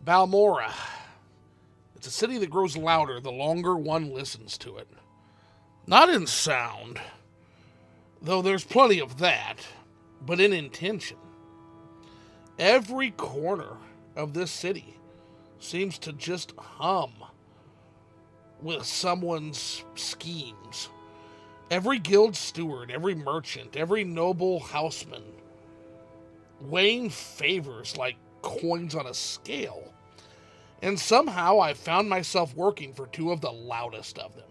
Balmora. It's a city that grows louder the longer one listens to it. Not in sound, though there's plenty of that, but in intention. Every corner of this city seems to just hum with someone's schemes. Every guild steward, every merchant, every noble houseman weighing favors like coins on a scale. And somehow I found myself working for two of the loudest of them.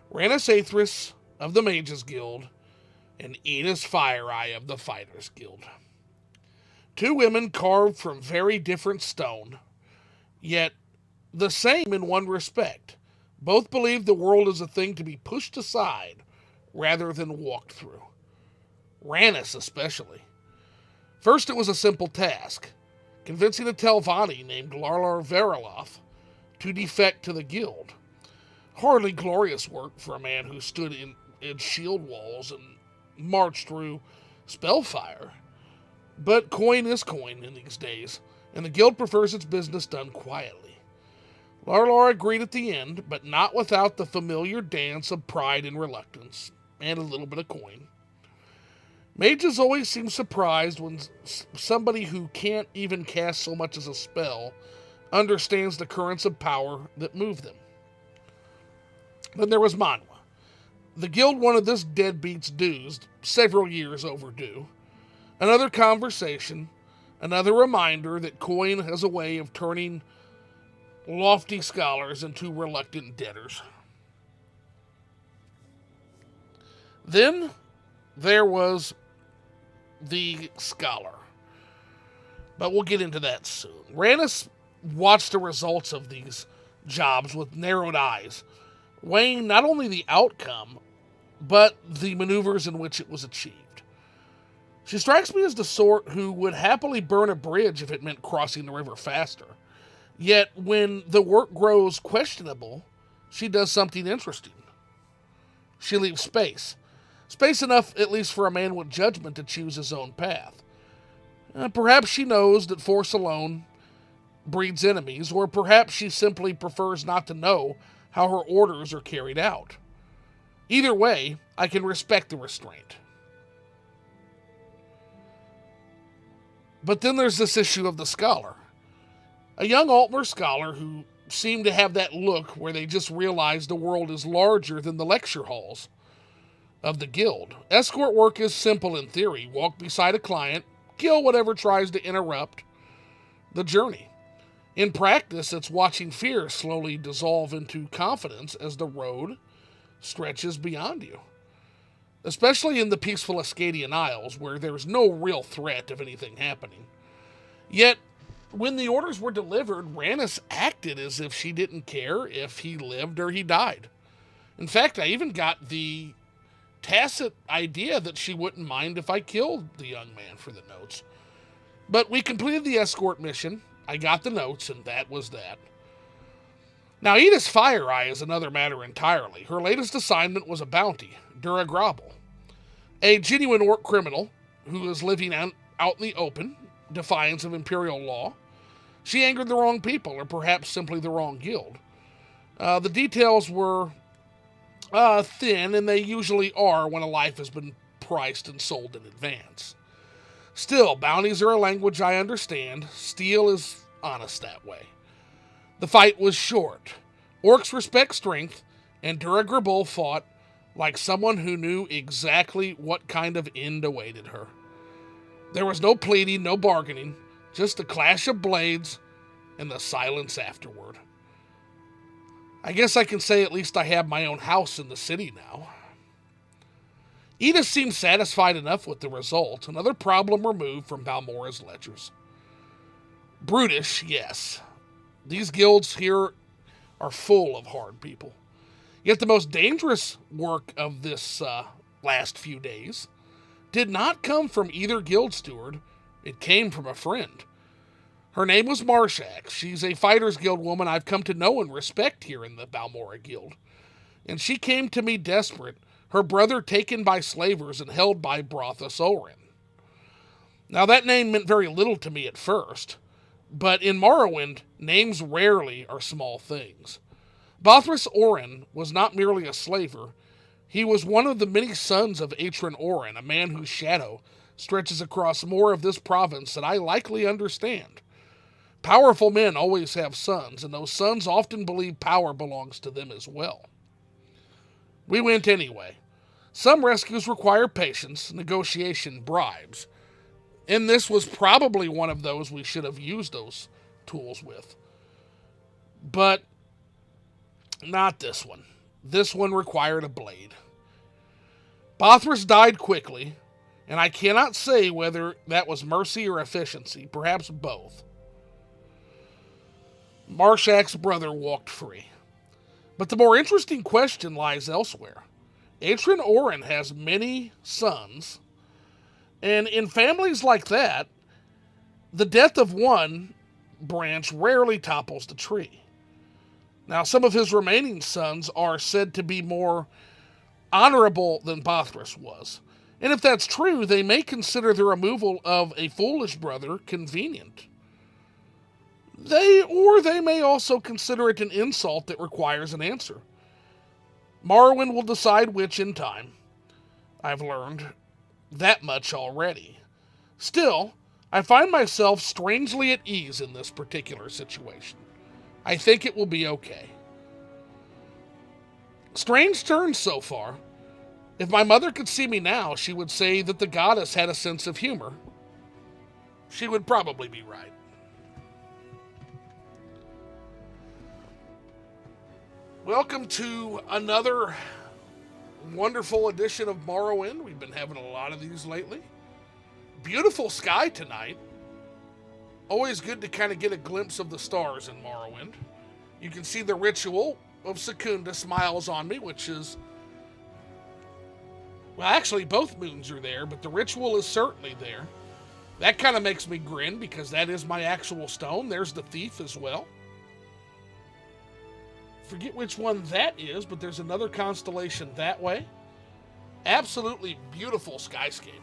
Ranus Aethris of the Mages Guild and Enos Fireeye of the Fighters Guild. Two women carved from very different stone, yet the same in one respect. Both believe the world is a thing to be pushed aside rather than walked through. Ranus especially. First it was a simple task, convincing a Telvanni named Larlar Veriloth to defect to the guild. Hardly glorious work for a man who stood in shield walls and marched through spellfire. But coin is coin in these days, and the guild prefers its business done quietly. Larlar agreed at the end, but not without the familiar dance of pride and reluctance, and a little bit of coin. Mages always seem surprised when somebody who can't even cast so much as a spell understands the currents of power that move them. Then there was Manwa. The guild wanted this deadbeat's dues, several years overdue. Another conversation, another reminder that coin has a way of turning lofty scholars into reluctant debtors. Then there was the scholar. But we'll get into that soon. Ranus watched the results of these jobs with narrowed eyes, weighing not only the outcome, but the maneuvers in which it was achieved. She strikes me as the sort who would happily burn a bridge if it meant crossing the river faster. Yet, when the work grows questionable, she does something interesting. She leaves space. Space enough, at least for a man with judgment, to choose his own path. Perhaps she knows that force alone breeds enemies, or perhaps she simply prefers not to know how her orders are carried out. Either way, I can respect the restraint. But then there's this issue of the scholar. A young Altmer scholar who seemed to have that look where they just realize the world is larger than the lecture halls of the guild. Escort work is simple in theory. Walk beside a client, kill whatever tries to interrupt the journey. In practice, it's watching fear slowly dissolve into confidence as the road stretches beyond you. Especially in the peaceful Ascadian Isles, where there's no real threat of anything happening. Yet, when the orders were delivered, Ranus acted as if she didn't care if he lived or he died. In fact, I even got the tacit idea that she wouldn't mind if I killed the young man for the notes. But we completed the escort mission. I got the notes, and that was that. Now, Edith's Fireeye is another matter entirely. Her latest assignment was a bounty, Dura Grabble, a genuine orc criminal who is living out in the open, defiance of imperial law. She angered the wrong people, or perhaps simply the wrong guild. The details were thin, and they usually are when a life has been priced and sold in advance. Still, bounties are a language I understand. Steel is honest that way. The fight was short. Orcs respect strength, and Dura Grabble fought like someone who knew exactly what kind of end awaited her. There was no pleading, no bargaining, just the clash of blades and the silence afterward. I guess I can say at least I have my own house in the city now. Edith seemed satisfied enough with the result, another problem removed from Balmora's ledgers. Brutish, yes. These guilds here are full of hard people. Yet the most dangerous work of this last few days did not come from either guild steward. It came from a friend. Her name was Marshak. She's a Fighters Guild woman I've come to know and respect here in the Balmora Guild. And she came to me desperate, her brother taken by slavers and held by Brothos Orin. Now that name meant very little to me at first, But in Morrowind, names rarely are small things. Bothras Orin was not merely a slaver, he was one of the many sons of Atron Orin, a man whose shadow stretches across more of this province than I likely understand. Powerful men always have sons, and those sons often believe power belongs to them as well. We went anyway. Some rescues require patience, negotiation, bribes, and this was probably one of those we should have used those tools with. But not this one. This one required a blade. Bothras died quickly, and I cannot say whether that was mercy or efficiency, perhaps both. Marshak's brother walked free. But the more interesting question lies elsewhere. Atron Orin has many sons, and in families like that, the death of one branch rarely topples the tree. Now, some of his remaining sons are said to be more honorable than Bothras was. And if that's true, they may consider the removal of a foolish brother convenient. They may also consider it an insult that requires an answer. Morrowind will decide which in time. I've learned that much already. Still, I find myself strangely at ease in this particular situation. I think it will be okay. Strange turn so far. If my mother could see me now, she would say that the goddess had a sense of humor. She would probably be right. Welcome to another wonderful edition of Morrowind. We've been having a lot of these lately. Beautiful sky tonight. Always good to kind of get a glimpse of the stars in Morrowind. You can see the ritual of Secunda smiles on me, which is... Well, actually, both moons are there, but the ritual is certainly there. That kind of makes me grin, because that is my actual stone. There's the thief as well. Forget which one that is, but there's another constellation that way. Absolutely beautiful skyscape.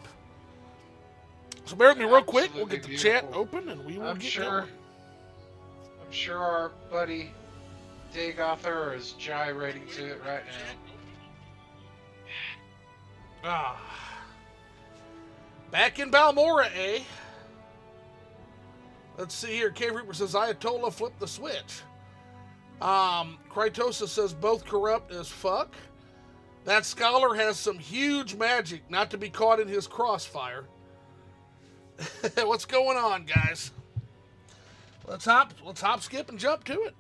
So bear with me real quick. We'll get the chat open and we will get going. I'm sure our buddy Dagother is gyrating to it right now. Back in Balmora, eh? Let's see here. Cave Reaper says Ayatollah flipped the switch. Krytosa says both corrupt as fuck. That scholar has some huge magic not to be caught in his crossfire. What's going on, guys? Let's hop, skip, and jump to it.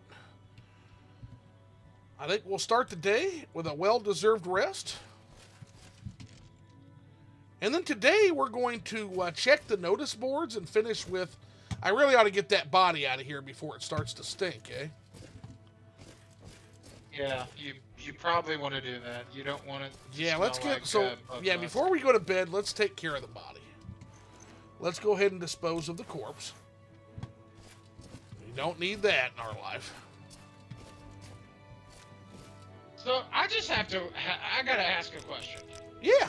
I think we'll start the day with a well-deserved rest. And then today we're going to check the notice boards and finish with... I really ought to get that body out of here before it starts to stink, eh? Yeah, you probably want to do that. You don't want to. Yeah, let's get before we go to bed, let's take care of the body. Let's go ahead and dispose of the corpse. We don't need that in our life. So I just have to. I gotta ask a question. Yeah.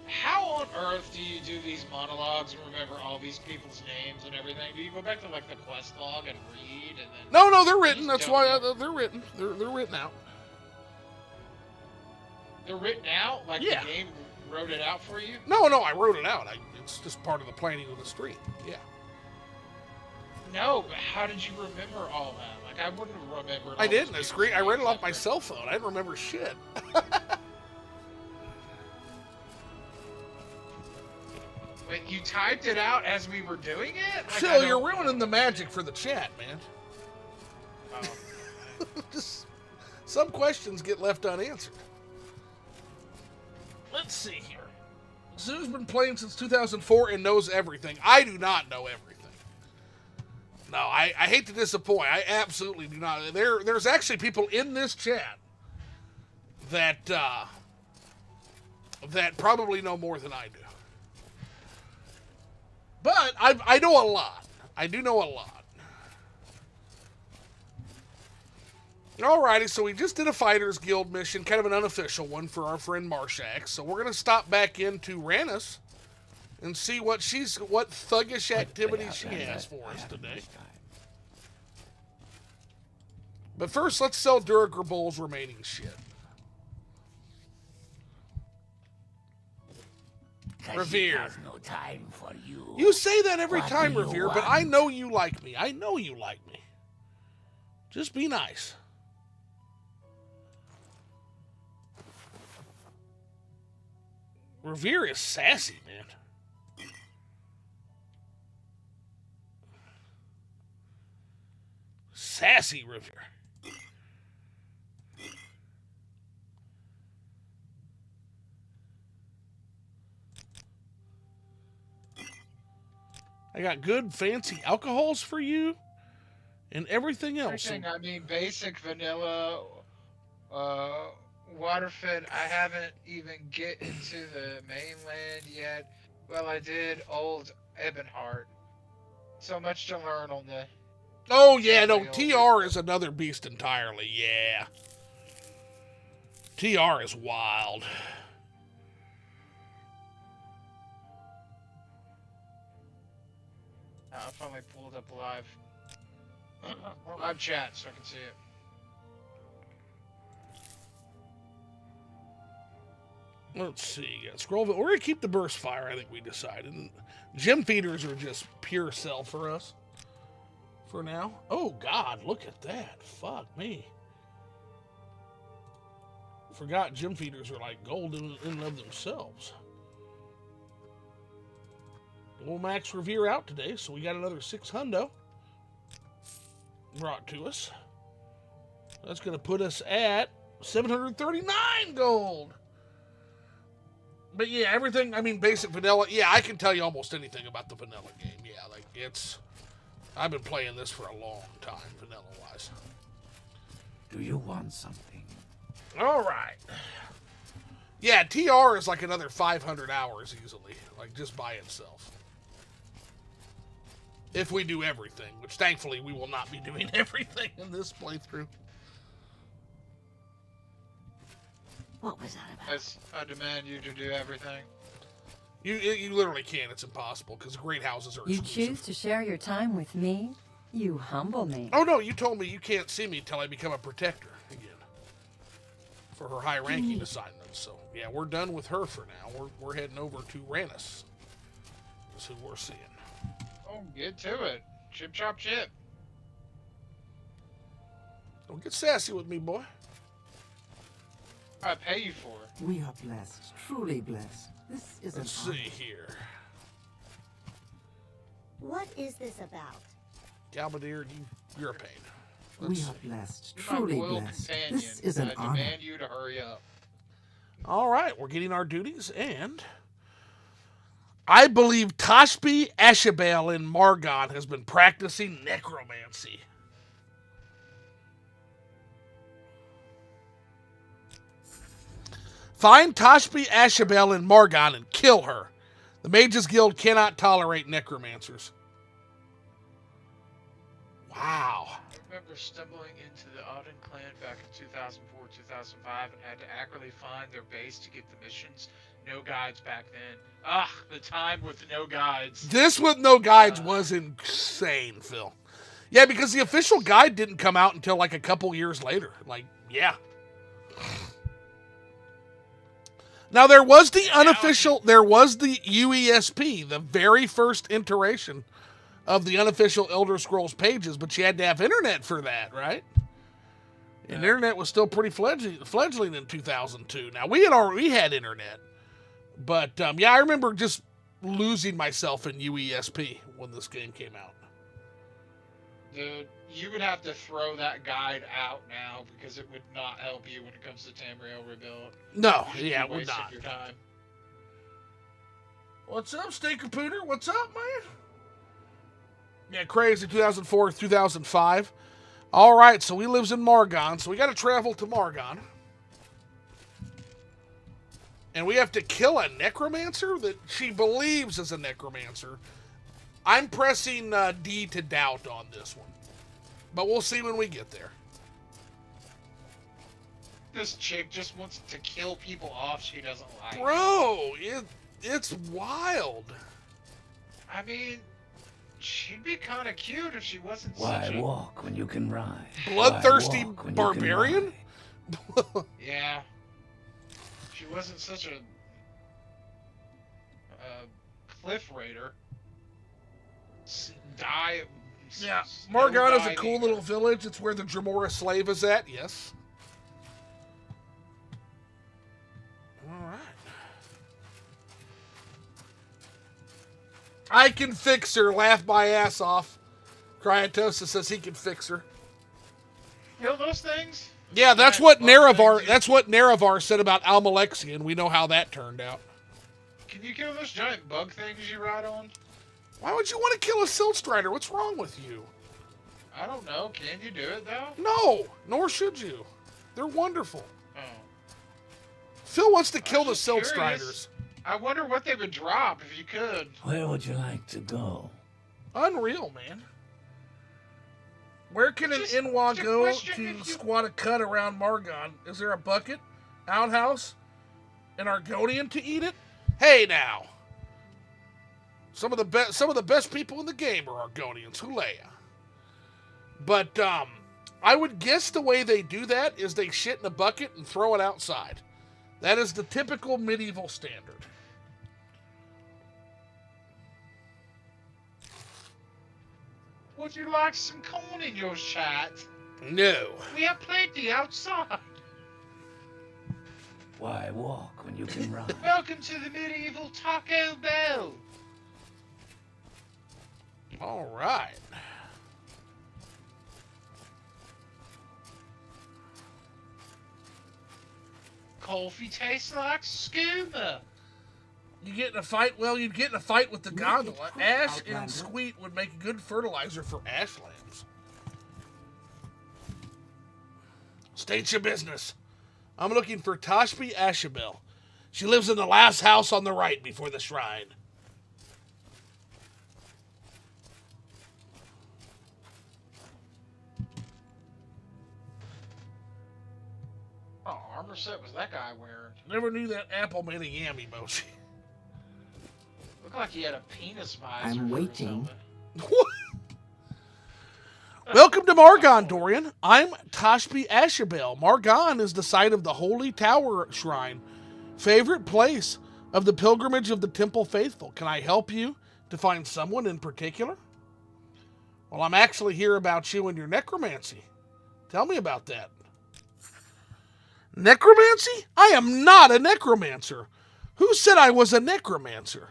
How on earth do you do these monologues and remember all these people's names and everything? Do you go back to like the quest log and read and then? No, they're written. That's why they're written. They're written out. They're written out? Like yeah. The game wrote it out for you? No, I wrote it out. It's just part of the planning of the stream. Yeah. No, but how did you remember all that? Like I wouldn't have remembered. I didn't. I read it off my cell phone. I didn't remember shit. Wait, you typed it out as we were doing it? Like, Phil, you're ruining the magic for the chat, man. Oh. Just some questions get left unanswered. Let's see here. Sue's been playing since 2004 and knows everything. I do not know everything. No, I hate to disappoint. I absolutely do not. There's actually people in this chat that probably know more than I do. But I know a lot. I do know a lot. Alrighty, so we just did a Fighters Guild mission, kind of an unofficial one for our friend Marshak. So we're going to stop back into Rannis and see what thuggish activities she has for us today. But first, let's sell Duragirbol's remaining shit. Revere. No time for you. You say that every What time, do you Revere, but want? I know you like me. I know you like me. Just be nice. Revere is sassy, man. Sassy Revere. I got good fancy alcohols for you and everything else. Everything, I mean, basic vanilla, waterfed. I haven't even get into the mainland yet. Well, I did old Ebonheart. So much to learn on the. Oh, yeah, no, Real TR is another beast entirely, yeah. TR is wild. I finally pulled up live. Live chat so I can see it. Let's see. Scrollville. We're going to keep the burst fire, I think we decided. And gem feeders are just pure sell for us for now. Oh, God, look at that. Fuck me. Forgot gem feeders are like gold in and of themselves. We'll max Revere out today, so we got another 6 hundo brought to us. That's going to put us at 739 gold. But yeah, everything, I mean, basic vanilla. Yeah, I can tell you almost anything about the vanilla game. Yeah, like I've been playing this for a long time, vanilla-wise. Do you want something? All right. Yeah, TR is like another 500 hours easily, like just by itself. If we do everything, which thankfully we will not be doing everything in this playthrough. What was that about? As I demand you to do everything. You literally can't. It's impossible because great houses are You exclusive. choose to share your time with me? You humble me. Oh no, you told me you can't see me till I become a protector again. For her high ranking assignments. So yeah, we're done with her for now. We're heading over to Rannis. That's who we're seeing. Oh, get to it. Chip chop chip. Don't get sassy with me, boy. I pay you for it. We are blessed, truly blessed. This is Let's an see honor. here. What is this about? Galbadir, you're a pain. We Let's are see. blessed, You're my truly loyal blessed. companion. This is an I honor. demand you to hurry up. All right, we're getting our duties, and I believe Tashbi Ashabel in Margon has been practicing necromancy. Find Tashbi Ashabel in Margon and kill her. The Mages Guild cannot tolerate necromancers. Wow. I remember stumbling into the Auden clan back in 2004, 2005, and had to accurately find their base to get the missions. No guides back then. Ah, the time with no guides. This with no guides was insane, Phil. Yeah, because the official guide didn't come out until like a couple years later. Like, yeah. Now there was the unofficial, there was the UESP, the very first iteration of the unofficial Elder Scrolls pages, but you had to have internet for that, right? And internet was still pretty fledgling in 2002. Now we had internet, but yeah, I remember just losing myself in UESP when this game came out. Dude, you would have to throw that guide out now because it would not help you when it comes to Tamriel Rebuild. No, You'd be yeah, it would wasting not. your time. What's up, Stinker Pooter? What's up, man? Yeah, crazy. 2004, 2005. All right, so he lives in Margon, so we got to travel to Margon. And we have to kill a necromancer that she believes is a necromancer. I'm pressing D to doubt on this one. But we'll see when we get there. This chick just wants to kill people off she doesn't like. Bro, It's wild. I mean, she'd be kind of cute if she wasn't Why such a... walk when you can ride? Bloodthirsty Why walk when you can barbarian? ride? Yeah. She wasn't such a... cliff raider. Die... Yeah, snow Morgan is a diving. cool little village. It's where the Dremora slave is at, yes. Alright. I can fix her. Laugh my ass off. Cryatosa says he can fix her. Kill those things? Yeah, that's Giant what bug Nerevar. things. That's what Nerevar said about Almalexian. We know how that turned out. Can you kill those giant bug things you ride on? Why would you want to kill a Silt Strider? What's wrong with you? I don't know. Can you do it though? No, nor should you. They're wonderful. Oh. Phil wants to kill I'm the just Silt curious. Striders. I wonder what they would drop if you could. Where would you like to go? Unreal, man. Where can an Just Inwa a go question to if you- squat a cut around Margon? Is there a bucket, outhouse, an Argonian to eat it? Hey now. Some of the best people in the game are Argonians. Hulea. But I would guess the way they do that is they shit in a bucket and throw it outside. That is the typical medieval standard. Would you like some corn in your chat? No. We have plenty outside. Why walk when you can ride? Welcome to the medieval Taco Bell. All right. Coffee tastes like skooma. You get in a fight? Well, you'd get in a fight with the Make it gondola. quick, Ash Outlander. and squeat would make a good fertilizer for ashlands. State your business. I'm looking for Tashbi Ashabel. She lives in the last house on the right before the shrine. Oh, armor set was that guy wearing? Never knew that apple made a yam emoji. Looked like he had a penis visor. I'm for waiting. something. Welcome to Margon, Dorian. I'm Tashbi Ashabel. Margon is the site of the Holy Tower Shrine, favorite place of the pilgrimage of the Temple Faithful. Can I help you to find someone in particular? Well, I'm actually here about you and your necromancy. Tell me about that. Necromancy? I am not a necromancer. Who said I was a necromancer?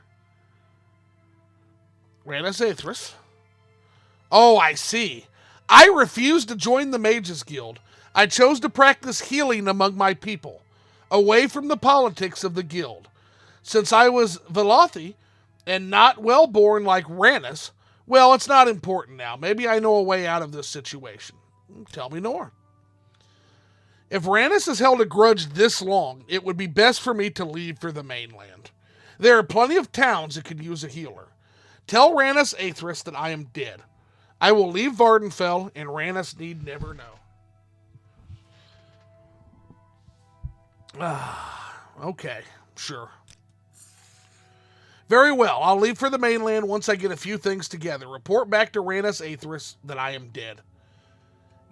Ranus Aethris. Oh, I see. I refused to join the Mages Guild. I chose to practice healing among my people, away from the politics of the guild. Since I was Velothi and not well-born like Ranus, well, it's not important now. Maybe I know a way out of this situation. Tell me more. If Ranus has held a grudge this long, it would be best for me to leave for the mainland. There are plenty of towns that could use a healer. Tell Ranus Aethris that I am dead. I will leave Vardenfell, and Ranus need never know. Okay, sure. Very well, I'll leave for the mainland once I get a few things together. Report back to Ranus Aethris that I am dead.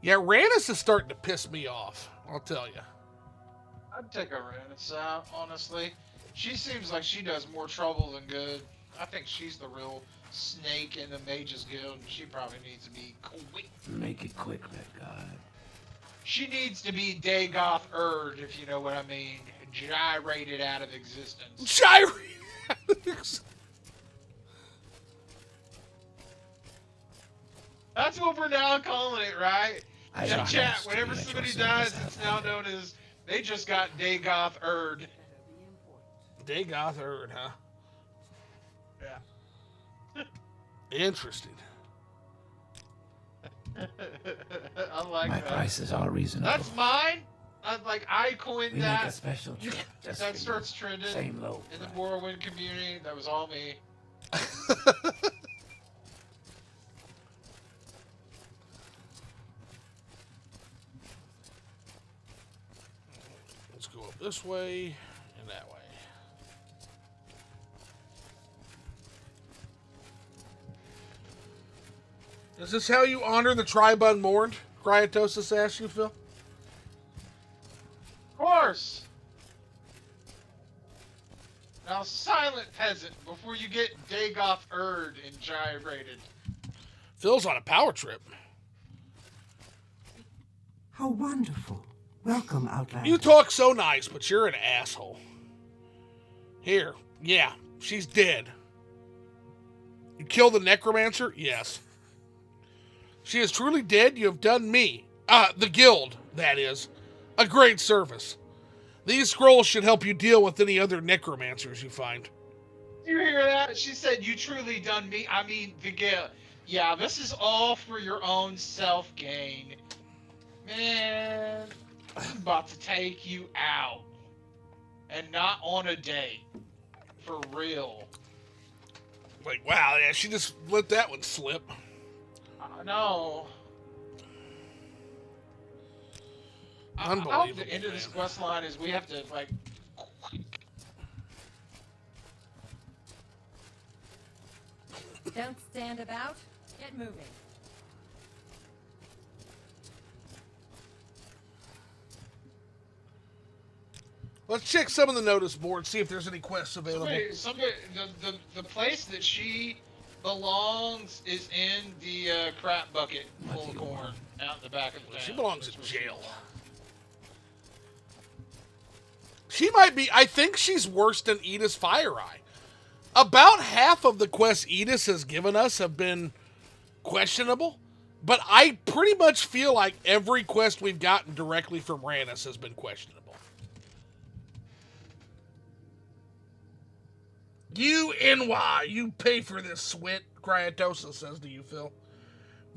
Yeah, Ranus is starting to piss me off, I'll tell you. I'd take a Ranus out, honestly. She seems like she does more trouble than good. I think she's the real snake in the Mages Guild, and she probably needs to be quick. Make it quick, Red God. She needs to be Dagoth Erd, if you know what I mean. Gyrated out of existence. Gyrate! That's what we're now calling it, right? I Yeah, am chat, lost whenever to let somebody yourself dies, as it's now known as they just got Dagoth Erd. Dagoth Erd, huh? Yeah. Interesting. I like My that. prices are reasonable. That's mine. I coined We make that. a special trip just That for starts you. trending Same low in the price. Morrowind community. That was all me. Let's go up this way and that way. Is this how you honor the tribe unmourned? Cryatosis asks you, Phil. Of course. Now, silent peasant, before you get Dagoth-erd and gyrated. Phil's on a power trip. How wonderful. Welcome, Outlander. You talk so nice, but you're an asshole. Here. Yeah, she's dead. You killed the necromancer? Yes. She is truly dead. You have done me, the guild, that is, a great service. These scrolls should help you deal with any other necromancers you find. Do you hear that? She said, you truly done me. I mean, the guild. Yeah, this is all for your own self-gain. Man, I'm about to take you out. And not on a date. For real. Like, wow, yeah, she just let that one slip. I know. I hope Unbelievable, the end of this man. quest line is we have to, like... Don't stand about. Get moving. Let's check some of the notice board, see if there's any quests available. The place that she belongs is in the crap bucket full of corn out in the back of the town. She belongs in That's where she jail. belongs. She might be, I think she's worse than Edith's Fire Eye. About half of the quests Edith has given us have been questionable, but I pretty much feel like every quest we've gotten directly from Rannis has been questionable. You NY, you pay for this, Swit, Cryatosis says to you, Phil.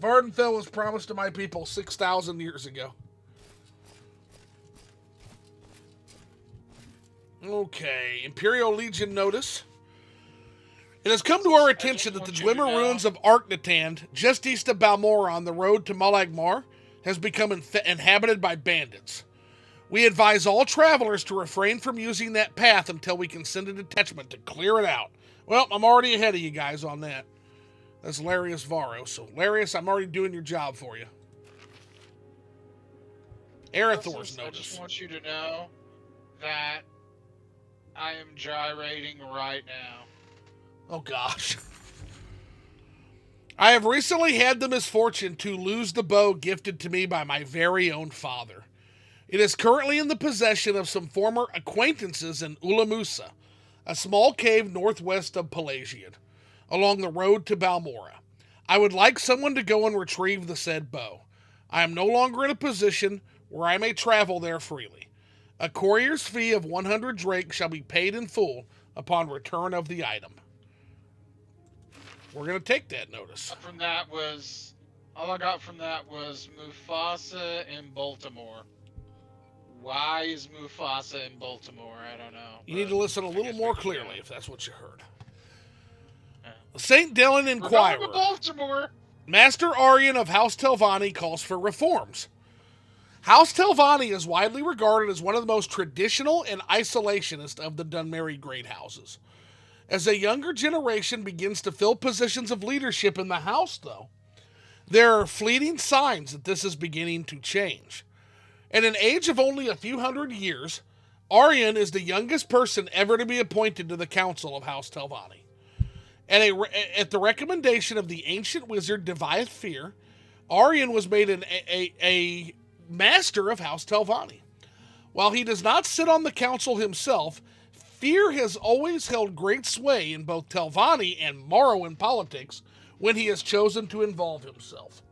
Vardenfell was promised to my people 6,000 years ago. Okay, Imperial Legion notice. It has come to our attention that the Dwemer ruins of Arknatand, just east of Balmora on the road to Malagmar, has become inhabited by bandits. We advise all travelers to refrain from using that path until we can send a detachment to clear it out. Well, I'm already ahead of you guys on that. That's Larius Varro. So, Larius, I'm already doing your job for you. Arathor's I notice. just want you to know that I am gyrating right now. Oh, gosh. I have recently had the misfortune to lose the bow gifted to me by my very own father. It is currently in the possession of some former acquaintances in Ulamusa, a small cave northwest of Pelagiad, along the road to Balmora. I would like someone to go and retrieve the said bow. I am no longer in a position where I may travel there freely. A courier's fee of 100 drake shall be paid in full upon return of the item. We're going to take that notice. All I got from that was Mufasa in Baltimore. Why is Mufasa in Baltimore? I don't know. You need to listen a little more clearly if that's what you heard. Yeah. St. Dylan Inquirer. We're going to Baltimore. Master Aryan of House Telvanni calls for reforms. House Telvanni is widely regarded as one of the most traditional and isolationist of the Dunmeri great houses. As a younger generation begins to fill positions of leadership in the house, though, there are fleeting signs that this is beginning to change. At an age of only a few hundred years, Aryan is the youngest person ever to be appointed to the Council of House Telvanni. At the recommendation of the ancient wizard Deviath Fear, Aryan was made a master of House Telvanni. While he does not sit on the council himself, Fear has always held great sway in both Telvanni and Morrowind politics when he has chosen to involve himself.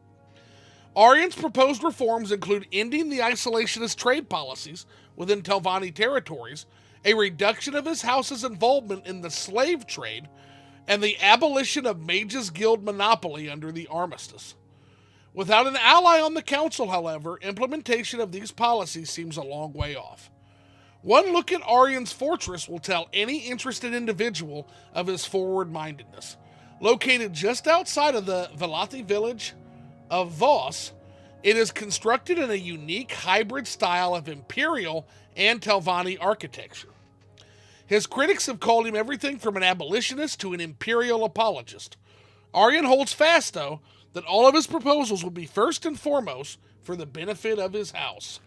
Aryan's proposed reforms include ending the isolationist trade policies within Telvanni territories, a reduction of his house's involvement in the slave trade, and the abolition of Mages Guild monopoly under the Armistice. Without an ally on the council, however, implementation of these policies seems a long way off. One look at Aryan's fortress will tell any interested individual of his forward-mindedness. Located just outside of the Velathi village of Voss, it is constructed in a unique hybrid style of Imperial and Telvanni architecture. His critics have called him everything from an abolitionist to an Imperial apologist. Aryan holds fast, though, that all of his proposals would be first and foremost for the benefit of his house.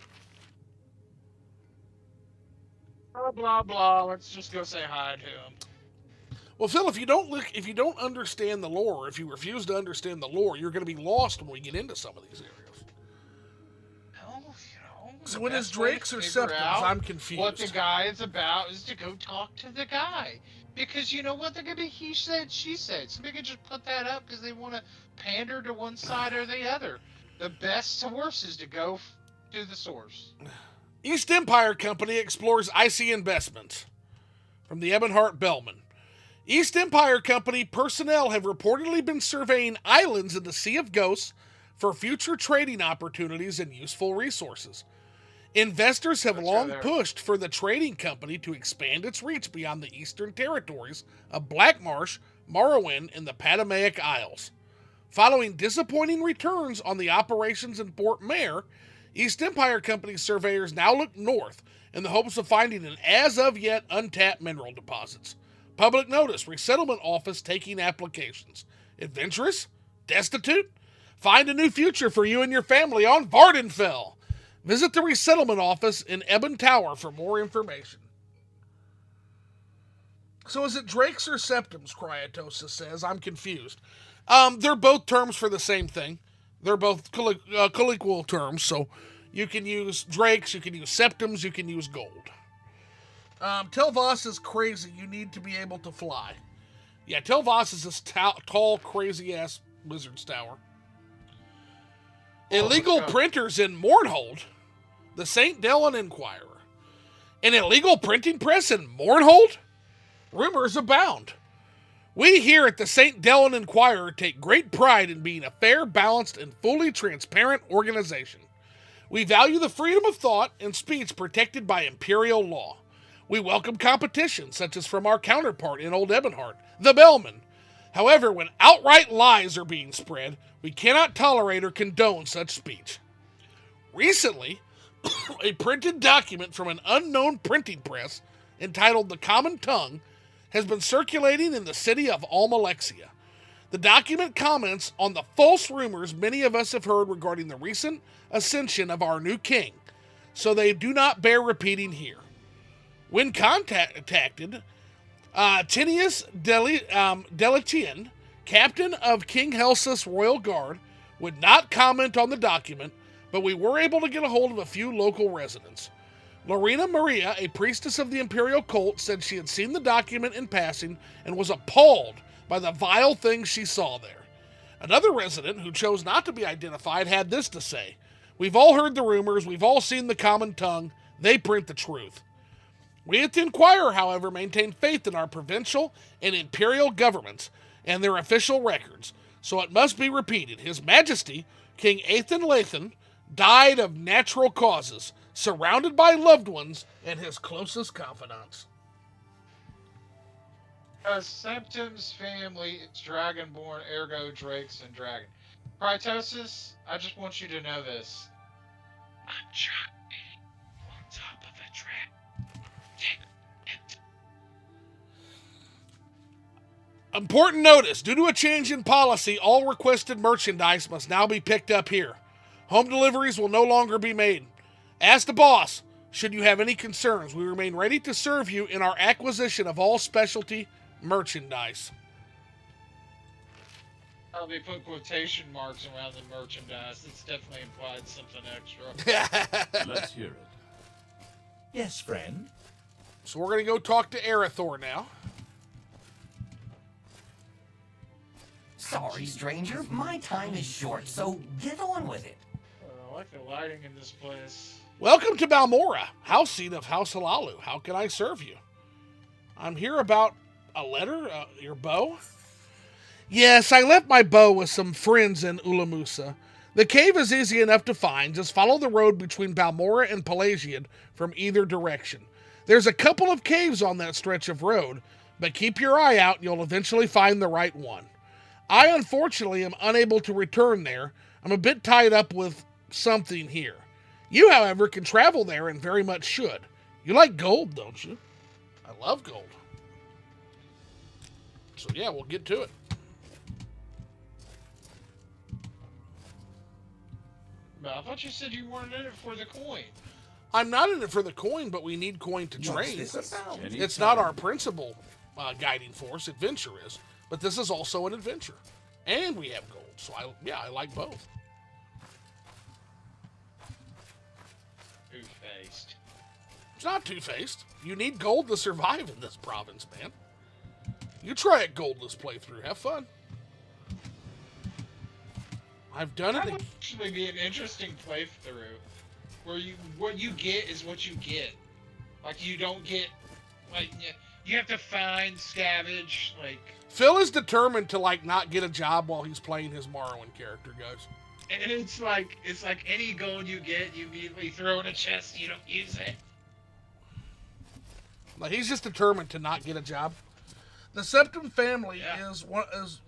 Blah blah blah. Let's just go say hi to him. Well, Phil, if you don't understand the lore, if you refuse to understand the lore, you're going to be lost when we get into some of these areas. Well, you know. So the when his best way to drakes or figure septums, out I'm confused. What the guy is about is to go talk to the guy. Because you know what? They're going to be he said, she said. Somebody could just put that up because they want to pander to one side or the other. The best source is to go to the source. East Empire Company explores icy investments. From the Ebonheart Bellman. East Empire Company personnel have reportedly been surveying islands in the Sea of Ghosts for future trading opportunities and useful resources. Investors have long pushed for the trading company to expand its reach beyond the eastern territories of Blackmarsh, Morrowind, and the Patamaic Isles. Following disappointing returns on the operations in Port Mare, East Empire Company surveyors now look north in the hopes of finding an as-of-yet untapped mineral deposits. Public notice, resettlement office taking applications. Adventurous? Destitute? Find a new future for you and your family on Vardenfell. Visit the resettlement office in Ebon Tower for more information. So is it drakes or septums, Cryatosis says? I'm confused. They're both terms for the same thing. They're both colloquial terms, so you can use drakes, you can use septums, you can use gold. Tel'Vos is crazy. You need to be able to fly. Yeah, Tel'Vos is this tall, crazy-ass wizard's tower. Illegal printers in Mournhold. The St. Dellen Inquirer. An illegal printing press in Mournhold? Rumors abound. We here at the St. Dellen Inquirer take great pride in being a fair, balanced, and fully transparent organization. We value the freedom of thought and speech protected by imperial law. We welcome competition, such as from our counterpart in Old Ebonheart, the Bellman. However, when outright lies are being spread, we cannot tolerate or condone such speech. Recently, a printed document from an unknown printing press entitled The Common Tongue has been circulating in the city of Almalexia. The document comments on the false rumors many of us have heard regarding the recent ascension of our new king, so they do not bear repeating here. When contacted, Tinius Deletian, captain of King Helsa's royal guard, would not comment on the document, but we were able to get a hold of a few local residents. Lorena Maria, a priestess of the imperial cult, said she had seen the document in passing and was appalled by the vile things she saw there. Another resident, who chose not to be identified, had this to say: "We've all heard the rumors, we've all seen the common tongue, they print the truth. We at the Inquirer, however, maintain faith in our provincial and imperial governments and their official records, so it must be repeated. His Majesty, King Aethan Lathan, died of natural causes, surrounded by loved ones and his closest confidants." Septum's family is dragonborn, ergo drakes and dragon. Crytosis, I just want you to know this. I'm trying on top of a dragon. Important notice: due to a change in policy, all requested merchandise must now be picked up here. Home deliveries will no longer be made. Ask the boss, should you have any concerns. We remain ready to serve you in our acquisition of all specialty merchandise. They put quotation marks around the merchandise. It's definitely implied something extra. Let's hear it. Yes, friend? So we're going to go talk to Arathor now. Sorry, stranger. My time is short, so get on with it. I like the lighting in this place. Welcome to Balmora, house seat of House Halalu. How can I serve you? I'm here about a letter, your bow? Yes, I left my bow with some friends in Ulamusa. The cave is easy enough to find. Just follow the road between Balmora and Pelagiad from either direction. There's a couple of caves on that stretch of road, but keep your eye out and you'll eventually find the right one. I, unfortunately, am unable to return there. I'm a bit tied up with something here. You, however, can travel there and very much should. You like gold, don't you? I love gold. So yeah, we'll get to it. about? I thought you said you weren't in it for the coin. I'm not in it for the coin, but we need coin to What's trade. this about? It's not our principal guiding force. Adventure is, but this is also an adventure, and we have gold. So I like both. Two-faced. It's not two-faced. You need gold to survive in this province, man. You try a goldless playthrough. Have fun. I've done That it. would actually be an interesting playthrough, where what you get is what you get. Like you don't get, like you have to find, scavenge, like. Phil is determined to like not get a job while he's playing his Morrowind character, guys. And it's like any gold you get, you immediately throw in a chest. You don't use it. Like he's just determined to not get a job. The Septim family Yeah. is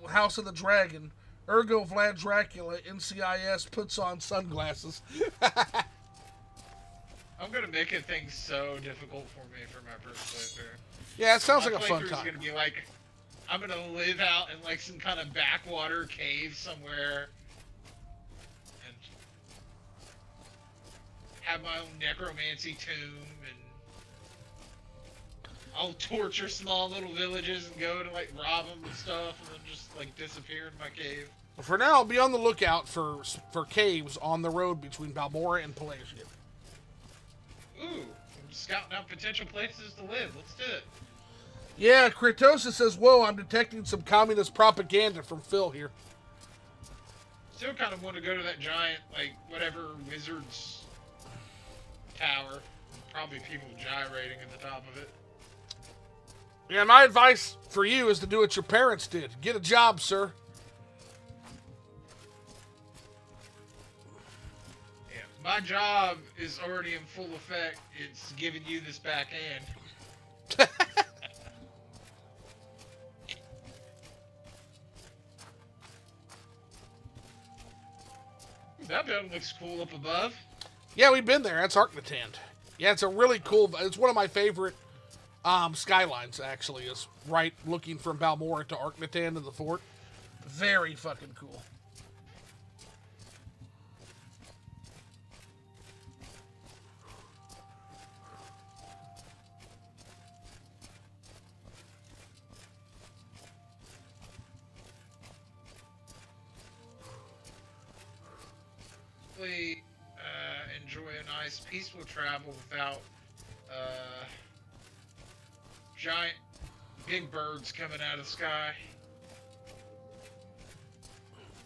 House of the Dragon. Ergo Vlad Dracula, NCIS, puts on sunglasses. I'm gonna make it things so difficult for me for my first playthrough. Yeah, it sounds My like a fun playthrough's time. gonna be like, I'm gonna live out in like some kind of backwater cave somewhere, and have my own necromancy tomb, and I'll torture small little villages and go to like rob them and stuff, and then just like disappear in my cave. For now, be on the lookout for caves on the road between Balmora and Pelagia. Ooh, I'm scouting out potential places to live. Let's do it. Yeah, Kratosa says, whoa, I'm detecting some communist propaganda from Phil here. Still kind of want to go to that giant, like, whatever wizard's tower. Probably people gyrating at the top of it. Yeah, my advice for you is to do what your parents did. Get a job, sir. Yeah, my job is already in full effect. It's giving you this back end. That building looks cool up above. Yeah, we've been there. That's Arknatand. Yeah, it's a really cool... It's one of my favorite skylines, actually, is right looking from Balmora to Arknatand and the fort. Very fucking cool. Enjoy a nice peaceful travel without giant big birds coming out of the sky.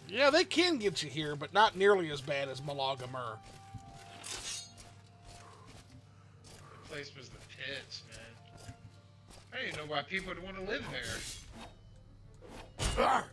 Yeah, they can get you here, but not nearly as bad as Malaga Mur. The place was the pits, man. I didn't know why people would want to live there. Arr!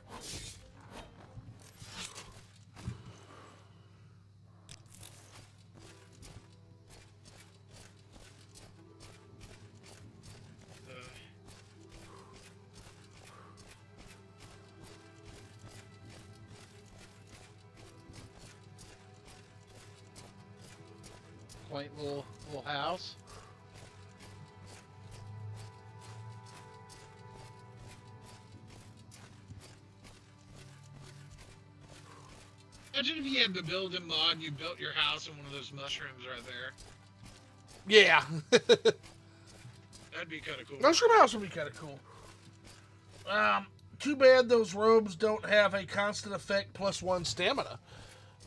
Quaint little house. Imagine if you had the building mod and you built your house in one of those mushrooms right there. Yeah. That'd be kind of cool. Mushroom House would be kind of cool. Too bad those robes don't have a constant effect +1 stamina.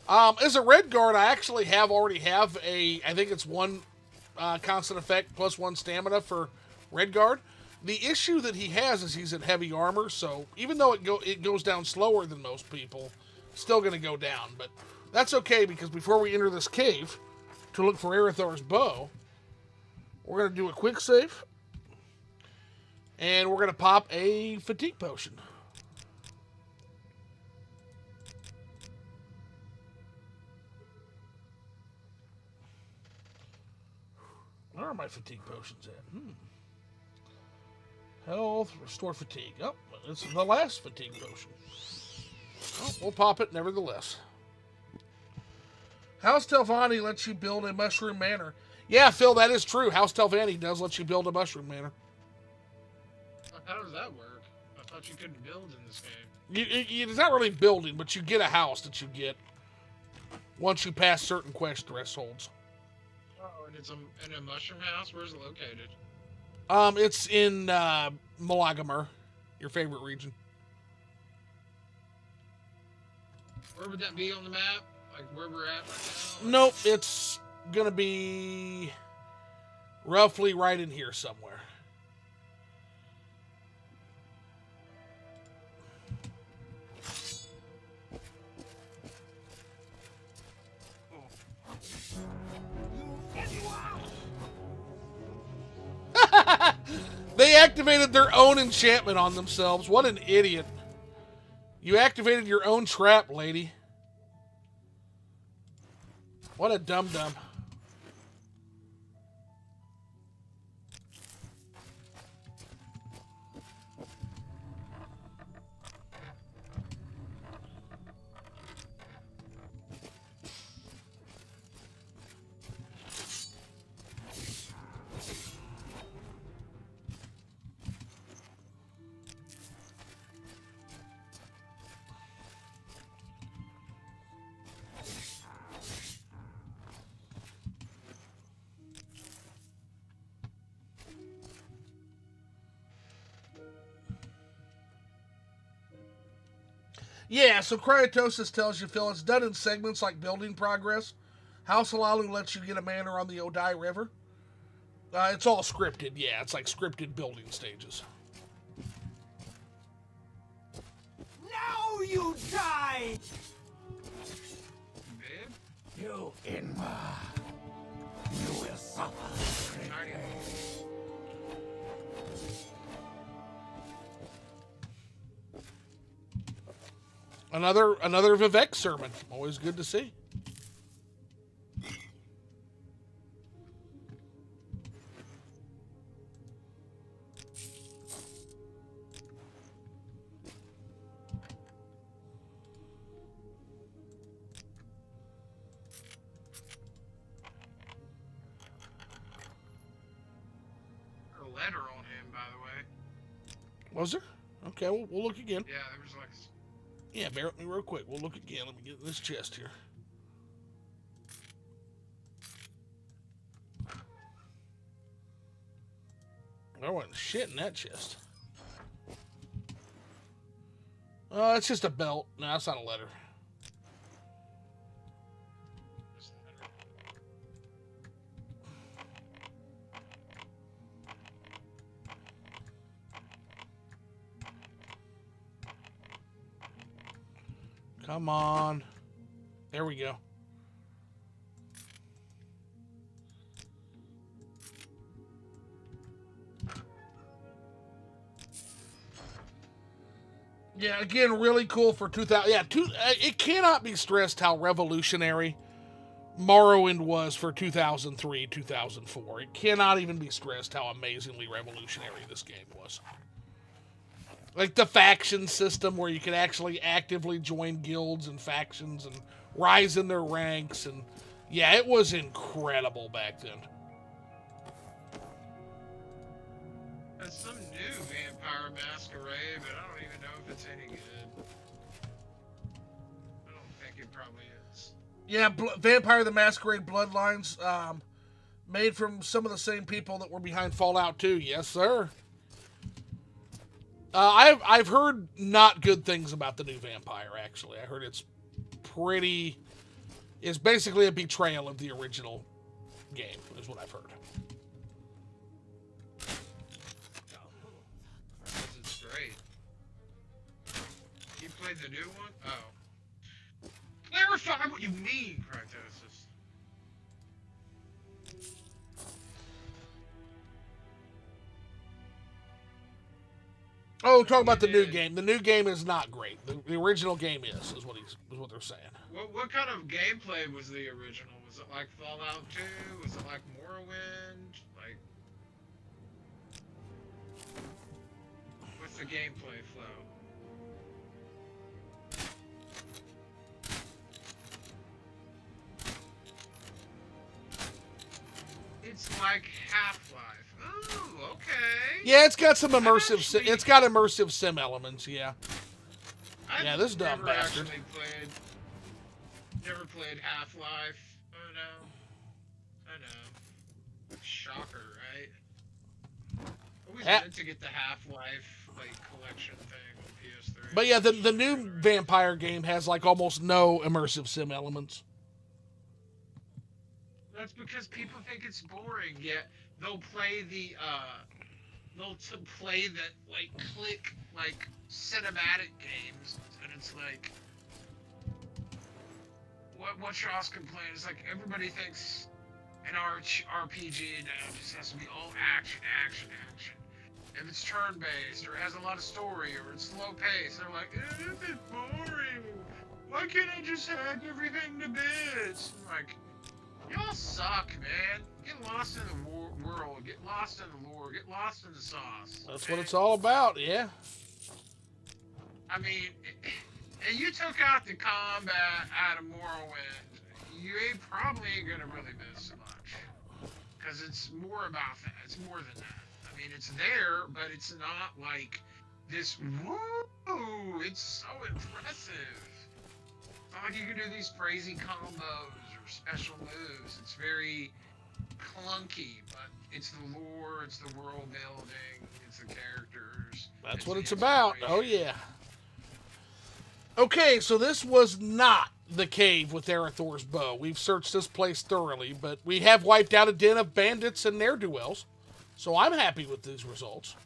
As a red guard, I actually already have I think it's one constant effect +1 stamina for red guard. The issue that he has is he's in heavy armor, so even though it goes down slower than most people, it's still going to go down. But that's okay, because before we enter this cave to look for Arethar's bow, we're going to do a quick save, and we're going to pop a fatigue potion. Where are my fatigue potions at? Health, restore fatigue. Oh, it's the last fatigue potion. Oh, we'll pop it nevertheless. House Telvanni lets you build a mushroom manor. Yeah, Phil, that is true. House Telvanni does let you build a mushroom manor. How does that work? I thought you couldn't build in this game. It's not really building, but you get a house that you get. once you pass certain quest thresholds. Oh, and it's in a mushroom house? Where's it located? It's in Malagamer, your favorite region. Where would that be on the map? Like where we're at right now? Nope, it's gonna be roughly right in here somewhere. They activated their own enchantment on themselves. What an idiot. You activated your own trap, lady. What a dum-dum. Yeah, so Cryptosis tells you, Phil, it's done in segments like building progress. House Alalu lets you get a manor on the Odai River. It's all scripted, yeah. It's like scripted building stages. Now you die! Babe? You Inma. You will suffer. Another Vivek sermon. Always good to see. A letter on him, by the way. Was there? Okay, we'll look again. Yeah, there was like. Yeah, bear with me real quick. We'll look again. Let me get this chest here. There wasn't shit in that chest. It's just a belt. No, that's not a letter. Come on. There we go. Yeah, again, really cool for 2000. Yeah, it cannot be stressed how revolutionary Morrowind was for 2003, 2004. It cannot even be stressed how amazingly revolutionary this game was. Like the faction system where you could actually actively join guilds and factions and rise in their ranks. And yeah, it was incredible back then. There's some new Vampire Masquerade, but I don't even know if it's any good. I don't think it probably is. Yeah, Vampire the Masquerade Bloodlines, made from some of the same people that were behind Fallout 2. Yes, sir. I've heard not good things about the new Vampire, actually. I heard it's basically a betrayal of the original game, is what I've heard. This is great. You played the new one? Oh. Clarify what you mean, Cryptosis. Oh, talking about the new game. The new game is not great. The original game is what they're saying. What kind of gameplay was the original? Was it like Fallout 2? Was it like Morrowind? Like, what's the gameplay flow? It's like Half-Life. Ooh, okay. Yeah, it's got some immersive. It's got immersive sim elements. Yeah. I've Yeah, this dumb never bastard. actually played. Never played Half-Life. Oh no. I know. Shocker, right? Always Ha- meant to get the Half-Life like collection thing on PS3. But yeah, the new vampire game has like almost no immersive sim elements. That's because people think it's boring. Yet they'll play play that like click like cinematic games, and it's like what Charles complained is like everybody thinks an RPG now just has to be all action, action, action. If it's turn-based or has a lot of story or it's slow paced, they're like, this is boring. Why can't I just hack everything to bits? I'm like, y'all suck, man. Get lost in the world. Get lost in the lore. Get lost in the sauce. That's what it's all about, yeah. I mean, and you took out the combat out of Morrowind, you probably ain't gonna really miss much. Because it's more about that. It's more than that. I mean, it's there, but it's not like this, woo! It's so impressive. It's not like you can do these crazy combos or special moves. It's very clunky, but it's the lore, it's the world building, it's the characters. That's what it's about. Oh, yeah. Okay, so this was not the cave with Arathor's bow. We've searched this place thoroughly, but we have wiped out a den of bandits and ne'er-do-wells, so I'm happy with these results.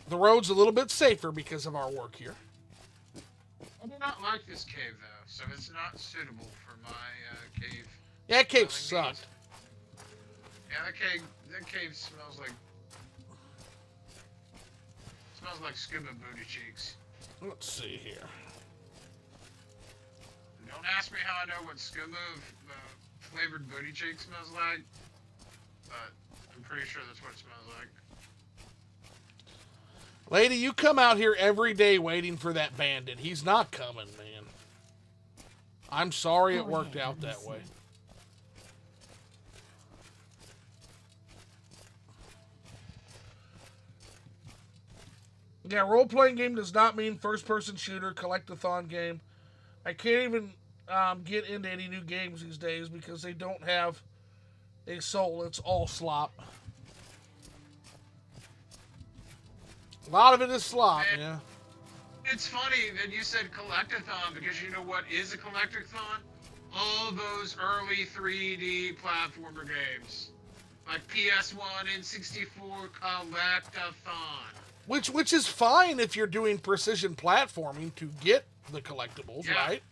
The road's a little bit safer because of our work here. I do not like this cave, though, so it's not suitable for my cave. Yeah, that cave sucked. Yeah, that cave smells like scuba booty cheeks. Let's see here. Don't ask me how I know what scuba flavored booty cheek smells like, but I'm pretty sure that's what it smells like. Lady, you come out here every day waiting for that bandit. He's not coming, man. I'm sorry it worked out that way. Yeah, role-playing game does not mean first-person shooter, collect-a-thon game. I can't even get into any new games these days because they don't have a soul. It's all slop. A lot of it is slop, Man, yeah. It's funny that you said collect-a-thon because you know what is a collect-a-thon? All those early 3D platformer games. Like PS1 and 64 collect-a-thon. Which is fine if you're doing precision platforming to get the collectibles, Yeah. right?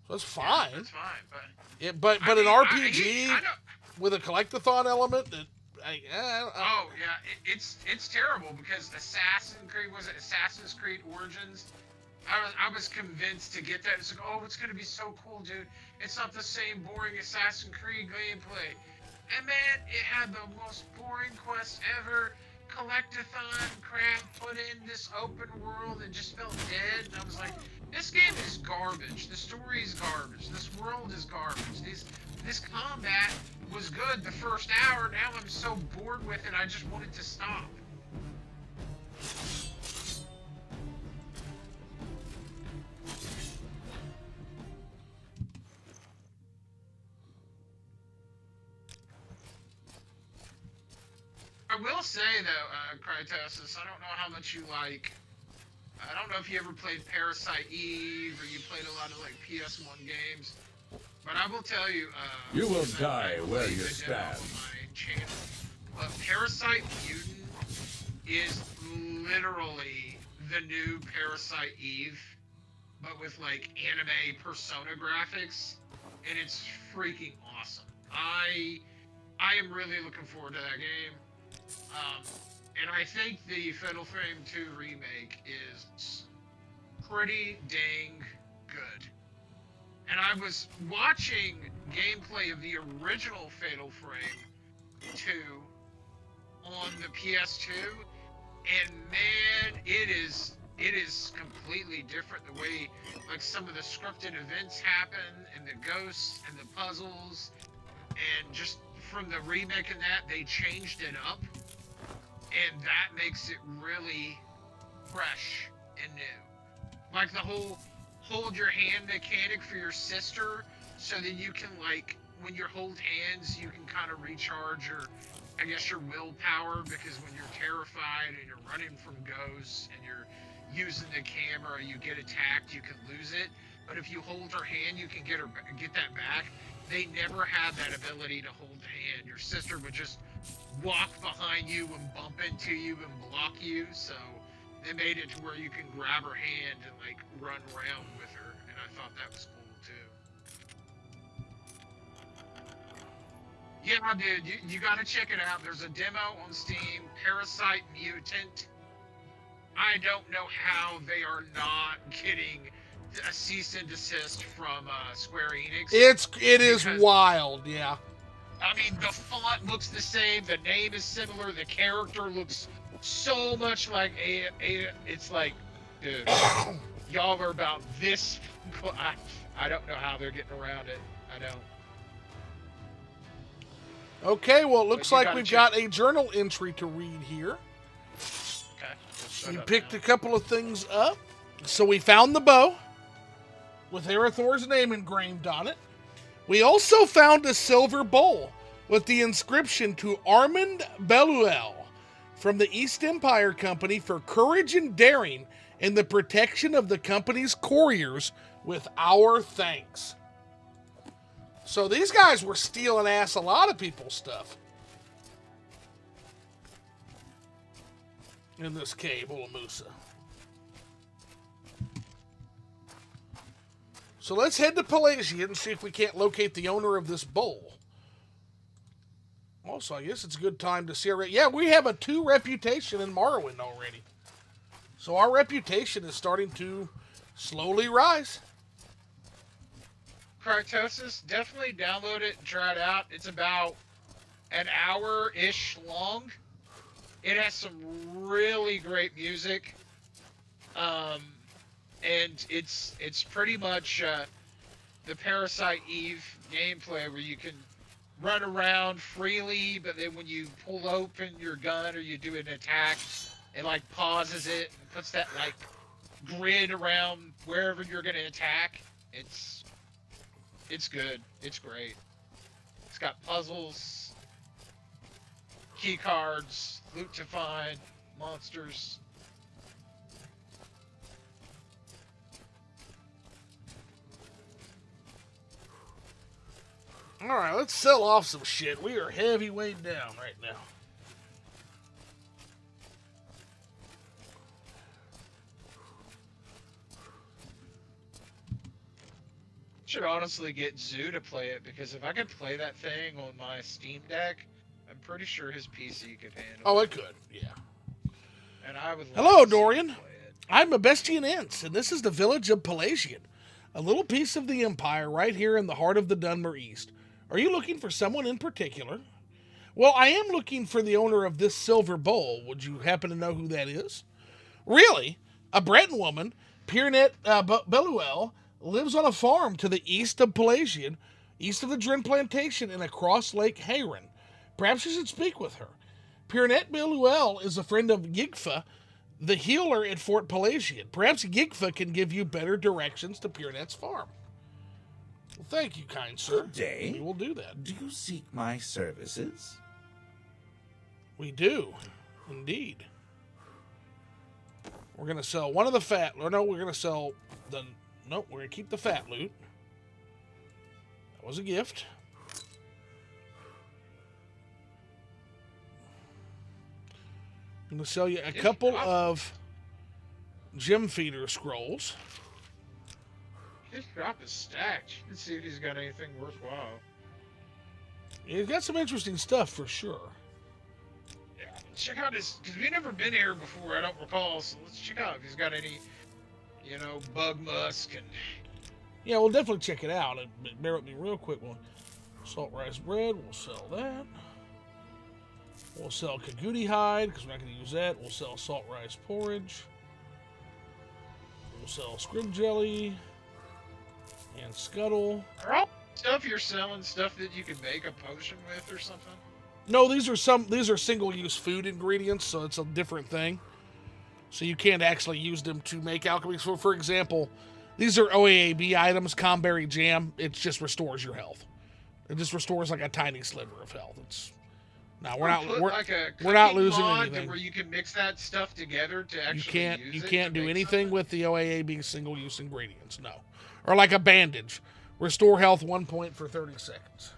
So that's fine. Yeah, that's fine, but But I mean, an RPG I don't- with a collectathon element, that Oh yeah, it's terrible because Assassin's Creed Origins. I was convinced to get that. It's like, oh, it's gonna be so cool, dude. It's not the same boring Assassin's Creed gameplay. And man, it had the most boring quest ever. Collectathon crap put in this open world and just felt dead. And I was like, this game is garbage. The story is garbage. This world is garbage. This combat was good the first hour. Now I'm so bored with it, I just wanted to stop. I will say though, Crytosis, I don't know how much you like. I don't know if you ever played Parasite Eve or you played a lot of like PS1 games, but I will tell you. You will that die I where played you the demo stand. on my channel. Parasite Mutant is literally the new Parasite Eve, but with like anime Persona graphics, and it's freaking awesome. I am really looking forward to that game. And I think the Fatal Frame 2 remake is pretty dang good. And I was watching gameplay of the original Fatal Frame 2 on the PS2, and man, it is completely different. The way like some of the scripted events happen, and the ghosts and the puzzles, and just from the remake and that, they changed it up. And that makes it really fresh and new. Like the whole hold your hand mechanic for your sister, so that you can, like, when you hold hands, you can kind of recharge your, I guess, your willpower, because when you're terrified and you're running from ghosts and you're using the camera, you get attacked, you can lose it. But if you hold her hand, you can get that back. They never had that ability to hold the hand. Your sister would just walk behind you and bump into you and block you, so they made it to where you can grab her hand and, like, run around with her, and I thought that was cool too. Yeah, dude, you gotta check it out. There's a demo on Steam, Parasite Mutant. I don't know how they are not getting a cease and desist from Square Enix. It is wild, yeah. I mean, the font looks the same, the name is similar, the character looks so much like it's like, dude, y'all are about this. I don't know how they're getting around it. I don't. Okay, well, it looks But you like gotta we've check- got a journal entry to read here. Okay. We picked a couple of things up. So we found the bow with Arathor's name engraved on it. We also found a silver bowl with the inscription to Armand Beluel from the East Empire Company for courage and daring in the protection of the company's couriers, with our thanks. So these guys were stealing a lot of people's stuff in this cave, Olamusa. So let's head to Pelagia and see if we can't locate the owner of this bowl. Also, I guess it's a good time to see our... Yeah, we have a 2 reputation in Morrowind already. So our reputation is starting to slowly rise. Cryptosis, definitely download it and try it out. It's about an hour-ish long. It has some really great music. And it's pretty much the Parasite Eve gameplay, where you can run around freely, but then when you pull open your gun or you do an attack, it, like, pauses it and puts that, like, grid around wherever you're going to attack. It's good. It's great. It's got puzzles, key cards, loot to find, monsters. Alright, let's sell off some shit. We are heavyweight down right now. Should honestly get Zoo to play it, because if I could play that thing on my Steam Deck, I'm pretty sure his PC could handle Oh, it. it could, yeah. And I would. Hello, like to see Dorian. him play it. I'm Mabestian Ince, and this is the village of Pelagian, a little piece of the Empire right here in the heart of the Dunmer East. Are you looking for someone in particular? Well, I am looking for the owner of this silver bowl. Would you happen to know who that is? Really? A Breton woman, Piernet Beluel, lives on a farm to the east of Pelagian, east of the Drin Plantation in across Lake Hayron. Perhaps you should speak with her. Piernet Beluel is a friend of Yigfa, the healer at Fort Pelagian. Perhaps Yigfa can give you better directions to Piernet's farm. Well, thank you, kind sir. Good day. We will do that. Do you seek my services? We do, indeed. We're going to sell one of the fat... Or no, we're going to sell the... Nope, we're going to keep the fat loot. That was a gift. I'm going to sell you a couple of gem feeder scrolls. His drop is stacked. You can see if he's got anything worthwhile. He's got some interesting stuff for sure. Yeah, check out his, because we've never been here before, I don't recall, so let's check out if he's got any, you know, bug musk and... Yeah, we'll definitely check it out. Bear with me real quick. Salt rice bread, we'll sell that. We'll sell Kagouti hide, because we're not going to use that. We'll sell salt rice porridge. We'll sell scrib jelly. And scuttle. Are all stuff you're selling stuff that you can make a potion with or something? No, these are single-use food ingredients, so it's a different thing. So you can't actually use them to make alchemy. So, for example, These are OAAB items, Comberry Jam. It just restores your health. It just restores like a tiny sliver of health. We're not losing anything. Where you can mix that stuff together to actually use it. You can't do anything with the OAAB single-use ingredients. No, or like a bandage. Restore health 1 point for 30 seconds.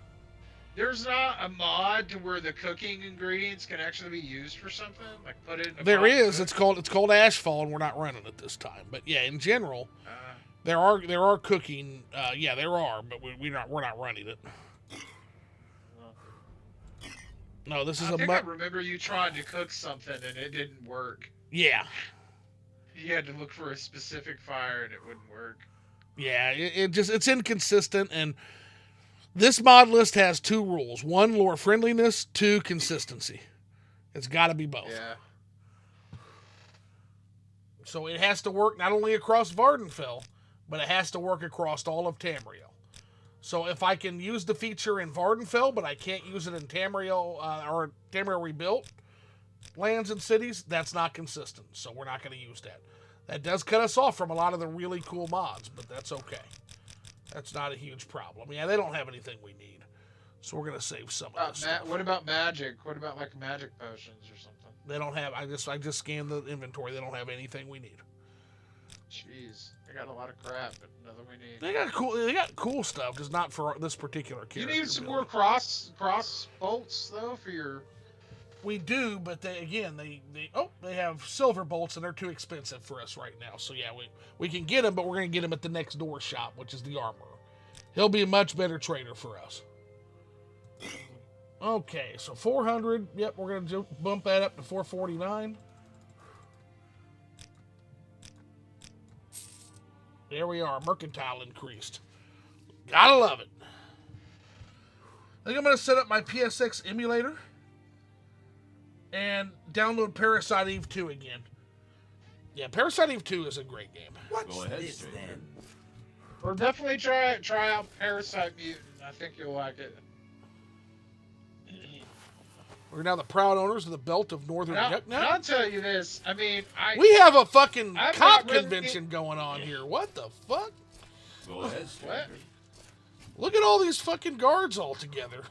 There's not a mod to where the cooking ingredients can actually be used for something, like put it in a There pot is. and cook? It's called Ashfall, and we're not running it this time. But yeah, in general, there are cooking. Yeah, there are, but we're not running it. No, this is I remember you trying to cook something and it didn't work. Yeah. You had to look for a specific fire and it wouldn't work. Yeah, it's inconsistent, and this mod list has 2 rules. 1, lore friendliness. 2, consistency. It's got to be both. Yeah. So it has to work not only across Vardenfell, but it has to work across all of Tamriel. So if I can use the feature in Vardenfell, but I can't use it in Tamriel or Tamriel Rebuilt lands and cities, that's not consistent. So we're not going to use that. That does cut us off from a lot of the really cool mods, but that's okay. That's not a huge problem. Yeah, they don't have anything we need. So we're going to save some of this stuff. What about magic? What about like magic potions or something? They don't have, I just scanned the inventory. They don't have anything we need. Jeez, they got a lot of crap, but nothing we need. They got cool stuff, just not for this particular character. You need some more cross bolts though for your. We do, but they have silver bolts and they're too expensive for us right now. So yeah, we can get them, but we're gonna get them at the next door shop, which is the armorer. He'll be a much better trader for us. Okay, so 400. Yep, we're gonna bump that up to 449. There we are, mercantile increased. Gotta love it. I think I'm gonna set up my PSX emulator and download Parasite Eve 2 again. Yeah, Parasite Eve 2 is a great game. What's this then? Or definitely try out Parasite Mutant. I think you'll like it. We're now the proud owners of the Belt of Northern Yuck. I'll tell you this. I mean, we have a fucking I'm cop not really convention going on here. What the fuck? Go ahead, stranger. Look at all these fucking guards all together.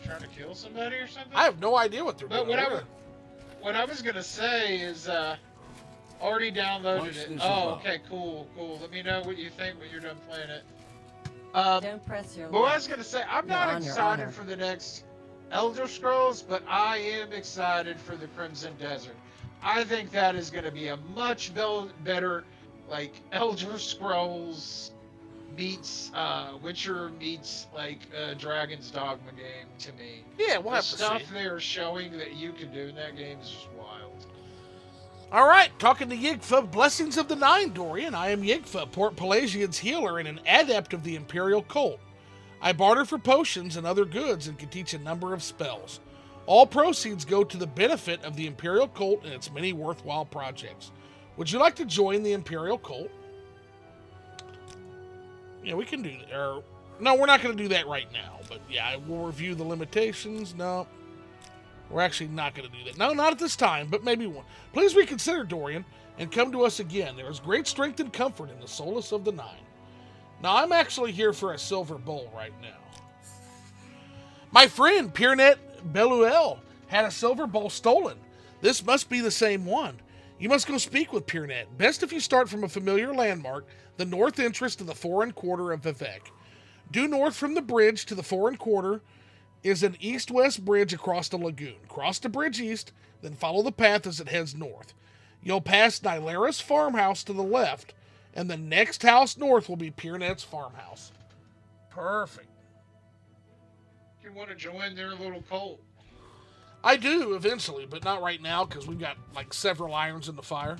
Trying to kill somebody or something? I have no idea what they're doing. What I was gonna say is, already downloaded it. Oh, okay, cool. Let me know what you think when you're done playing it. Don't press your But what I luck. was gonna say, I'm You're not on your excited honor. for the next Elder Scrolls, but I am excited for the Crimson Desert. I think that is gonna be a much better, like Elder Scrolls meets Witcher meets like Dragon's Dogma game to me. Yeah, we'll The have to stuff see. they're showing that you can do in that game is just wild. All right, talking to Yigfa, Blessings of the Nine, Dorian. I am Yigfa, Port Pelagian's healer and an adept of the Imperial Cult. I barter for potions and other goods and can teach a number of spells. All proceeds go to the benefit of the Imperial Cult and its many worthwhile projects. Would you like to join the Imperial Cult? Yeah, we can do that. No, we're not going to do that right now. But yeah, we'll review the limitations. No, we're actually not going to do that. No, not at this time, but maybe one. Please reconsider, Dorian, and come to us again. There is great strength and comfort in the solace of the Nine. Now, I'm actually here for a silver bowl right now. My friend, Piernet Beluel, had a silver bowl stolen. This must be the same one. You must go speak with Piernet. Best if you start from a familiar landmark, the north entrance to the foreign quarter of Vivek. Due north from the bridge to the foreign quarter is an east-west bridge across the lagoon. Cross the bridge east, then follow the path as it heads north. You'll pass Nylara's farmhouse to the left, and the next house north will be Piernet's farmhouse. Perfect. You want to join their little cult? I do eventually, but not right now because we've got like several irons in the fire.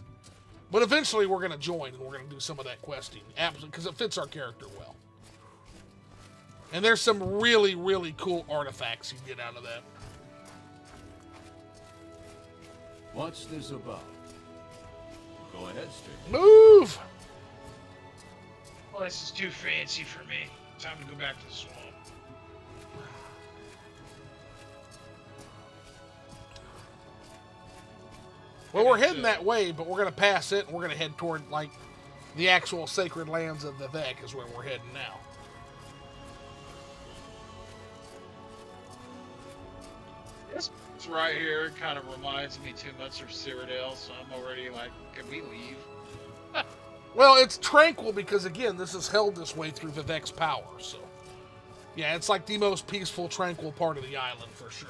But eventually we're going to join and we're going to do some of that questing. Absolutely, because it fits our character well. And there's some really, really cool artifacts you get out of that. What's this about? Go ahead, stranger. Move! Well, this is too fancy for me. Time to go back to the swamp. Well, we're heading that way, but we're going to pass it, and we're going to head toward, like, the actual sacred lands of the Vivek is where we're heading now. This right here kind of reminds me too much of Cyrodiil, so I'm already like, can we leave? Well, it's tranquil because, again, this is held this way through Vivek's power, so... Yeah, it's like the most peaceful, tranquil part of the island, for sure.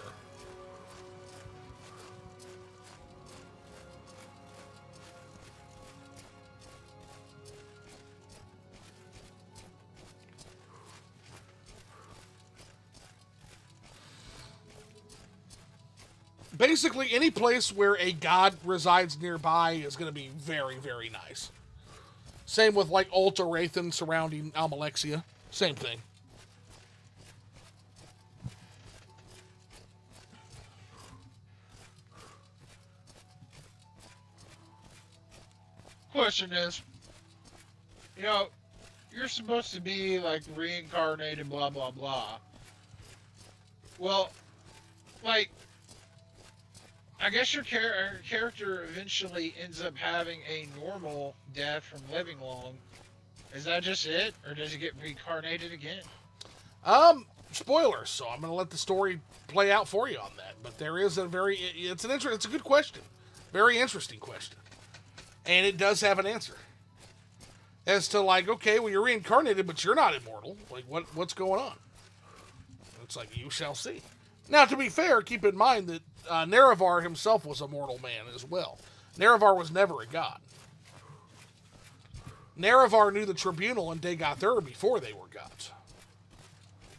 Basically, any place where a god resides nearby is going to be very, very nice. Same with, like, Ulta Wraithen surrounding Almalexia. Same thing. Question is, you know, you're supposed to be like reincarnated, blah blah blah. Well, like, I guess your character eventually ends up having a normal death from living long. Is that just it, or does he get reincarnated again? Spoilers. So I'm going to let the story play out for you on that. But there is it's a good question, very interesting question. And it does have an answer. As to, like, okay, well, you're reincarnated, but you're not immortal. Like, what's going on? It's like, you shall see. Now, to be fair, keep in mind that Nerevar himself was a mortal man as well. Nerevar was never a god. Nerevar knew the Tribunal and Dagoth before they were gods.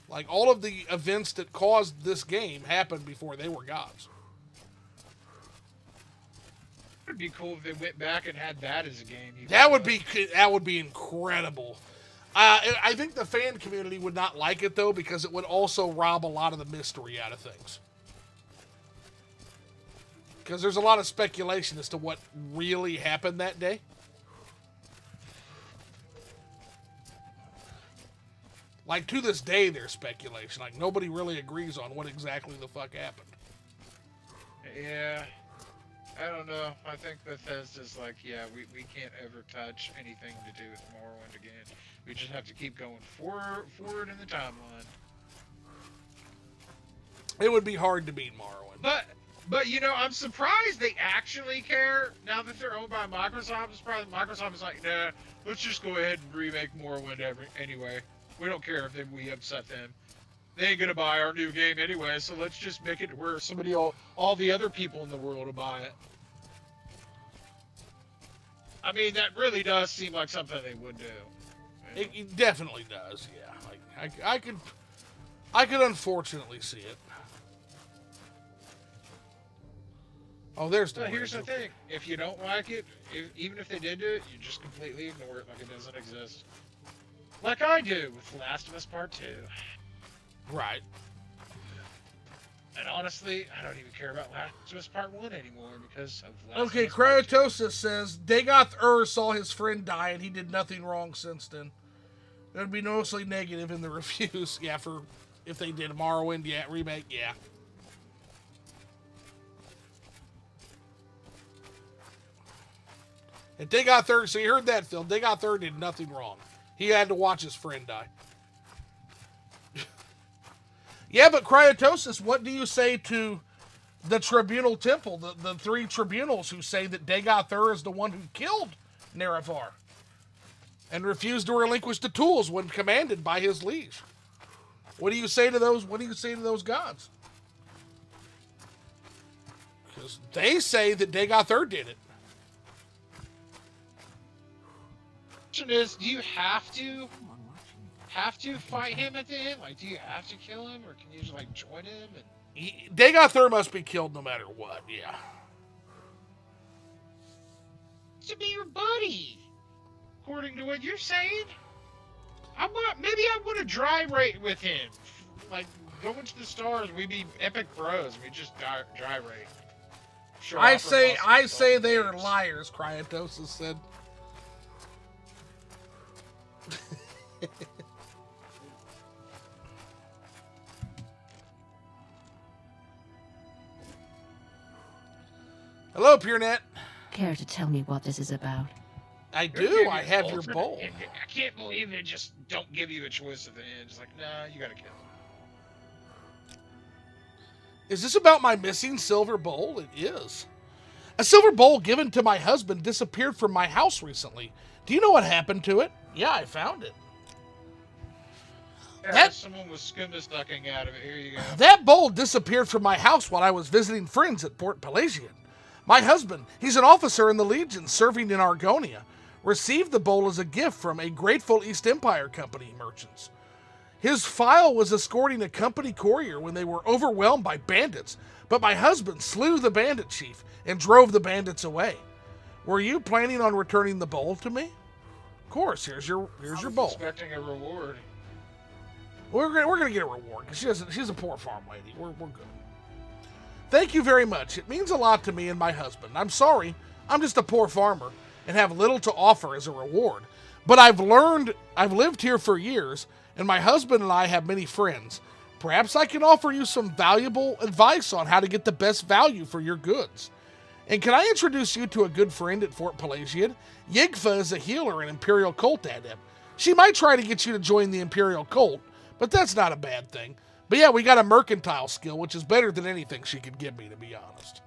Like, all of the events that caused this game happened before they were gods. It'd be cool if they went back and had that as a game. That would be incredible. I think the fan community would not like it though, because it would also rob a lot of the mystery out of things. Because there's a lot of speculation as to what really happened that day. Like, to this day, there's speculation. Like, nobody really agrees on what exactly the fuck happened. Yeah. I don't know. I think Bethesda's like, yeah, we can't ever touch anything to do with Morrowind again. We just have to keep going forward in the timeline. It would be hard to beat Morrowind. But you know, I'm surprised they actually care. Now that they're owned by Microsoft, it's probably Microsoft is like, nah, let's just go ahead and remake Morrowind anyway. We don't care if we upset them. They ain't gonna buy our new game anyway, so let's just make it where all the other people in the world will buy it. I mean, that really does seem like something they would do. It definitely does, yeah. Like, I could unfortunately see it. Oh, there's the. But here's the thing: if you don't like it, even if they did do it, you just completely ignore it like it doesn't exist. Like I do with Last of Us Part 2. Right. And honestly, I don't even care about Last of Us Part 1 anymore because of Last Okay, of Us Part 2. Cryptosis says, Dagoth saw his friend die and he did nothing wrong since then. It would be mostly negative in the reviews. Yeah, for if they did a Morrowind, yeah, remake, yeah. And Dagoth, so you heard that, Phil. Dagoth did nothing wrong. He had to watch his friend die. Yeah, but Cryptosis, what do you say to the Tribunal Temple, the three tribunals who say that Dagoth is the one who killed Nerevar and refused to relinquish the tools when commanded by his liege? What do you say to those? What do you say to those gods? Because they say that Dagoth did it. Question is, do you have to fight him at the end? Like, do you have to kill him, or can you just like join him? And... Dagoth must be killed no matter what. Yeah. To be your buddy, according to what you're saying. Maybe I want to dry rate with him. Like, go into the stars. We be epic bros. We just dry rate. I say they are liars. Cryptosis said. Hello, PureNet. Care to tell me what this is about? I do. I have your bowl. I can't believe they just don't give you a choice at the end. It's like, nah, you gotta kill him. Is this about my missing silver bowl? It is. A silver bowl given to my husband disappeared from my house recently. Do you know what happened to it? Yeah, I found it. Yeah, someone was scuba sucking out of it. Here you go. That bowl disappeared from my house while I was visiting friends at Port Pelagian. My husband, he's an officer in the Legion serving in Argonia, received the bowl as a gift from a grateful East Empire Company merchants. His file was escorting a company courier when they were overwhelmed by bandits, but my husband slew the bandit chief and drove the bandits away. Were you planning on returning the bowl to me? Of course, here's your bowl. Expecting a reward. We're gonna get a reward because she's a poor farm lady. We're good. Thank you very much. It means a lot to me and my husband. I'm sorry, I'm just a poor farmer and have little to offer as a reward. But I've lived here for years, and my husband and I have many friends. Perhaps I can offer you some valuable advice on how to get the best value for your goods. And can I introduce you to a good friend at Fort Pelagian? Yigfa is a healer and Imperial Cult adept. She might try to get you to join the Imperial Cult, but that's not a bad thing. But yeah, we got a mercantile skill, which is better than anything she could give me, to be honest.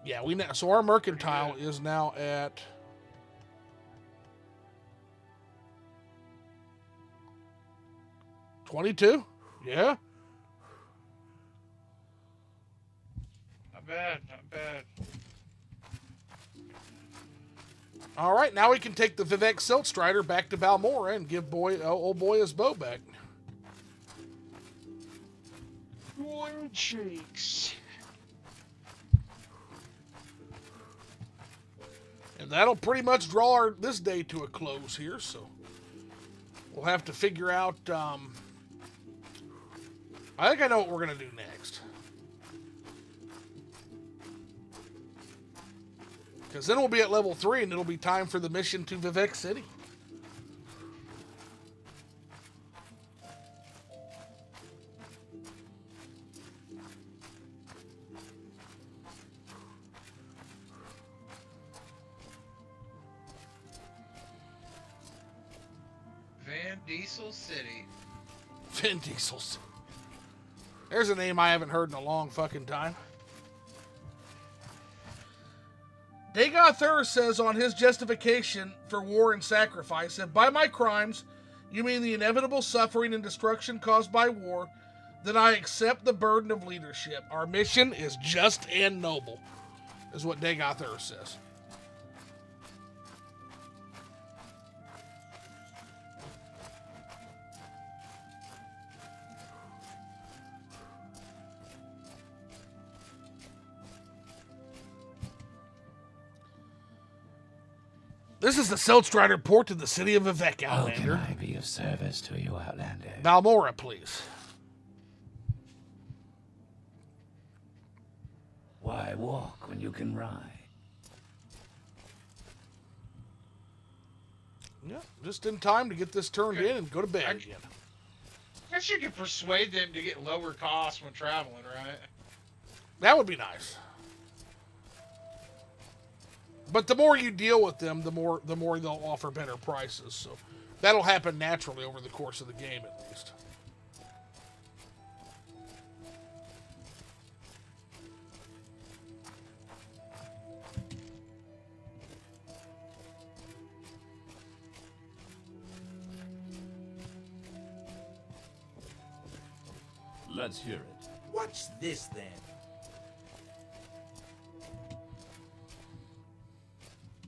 Yeah, so our mercantile is now at 22. Yeah. Not bad, not bad. All right, now we can take the Vivek Siltstrider back to Balmora and give old boy his bow back. Boy cheeks. And that'll pretty much draw this day to a close here, so we'll have to figure out. I think I know what we're going to do next. Because then we'll be at level 3 and it'll be time for the mission to Vivek City. Van Diesel City. Vin Diesel's. There's a name I haven't heard in a long fucking time. Dagothur says on his justification for war and sacrifice, if by my crimes you mean the inevitable suffering and destruction caused by war, then I accept the burden of leadership. Our mission is just and noble, is what Dagothur says. This is the Siltstrider port to the city of Vivek, Outlander. How can I be of service to you, Outlander? Balmora, please. Why walk when you can ride? Yeah, just in time to get this turned in and go to bed again. I guess you could persuade them to get lower costs when traveling, right? That would be nice. But the more you deal with them, the more they'll offer better prices. So that'll happen naturally over the course of the game, at least. Let's hear it. What's this then?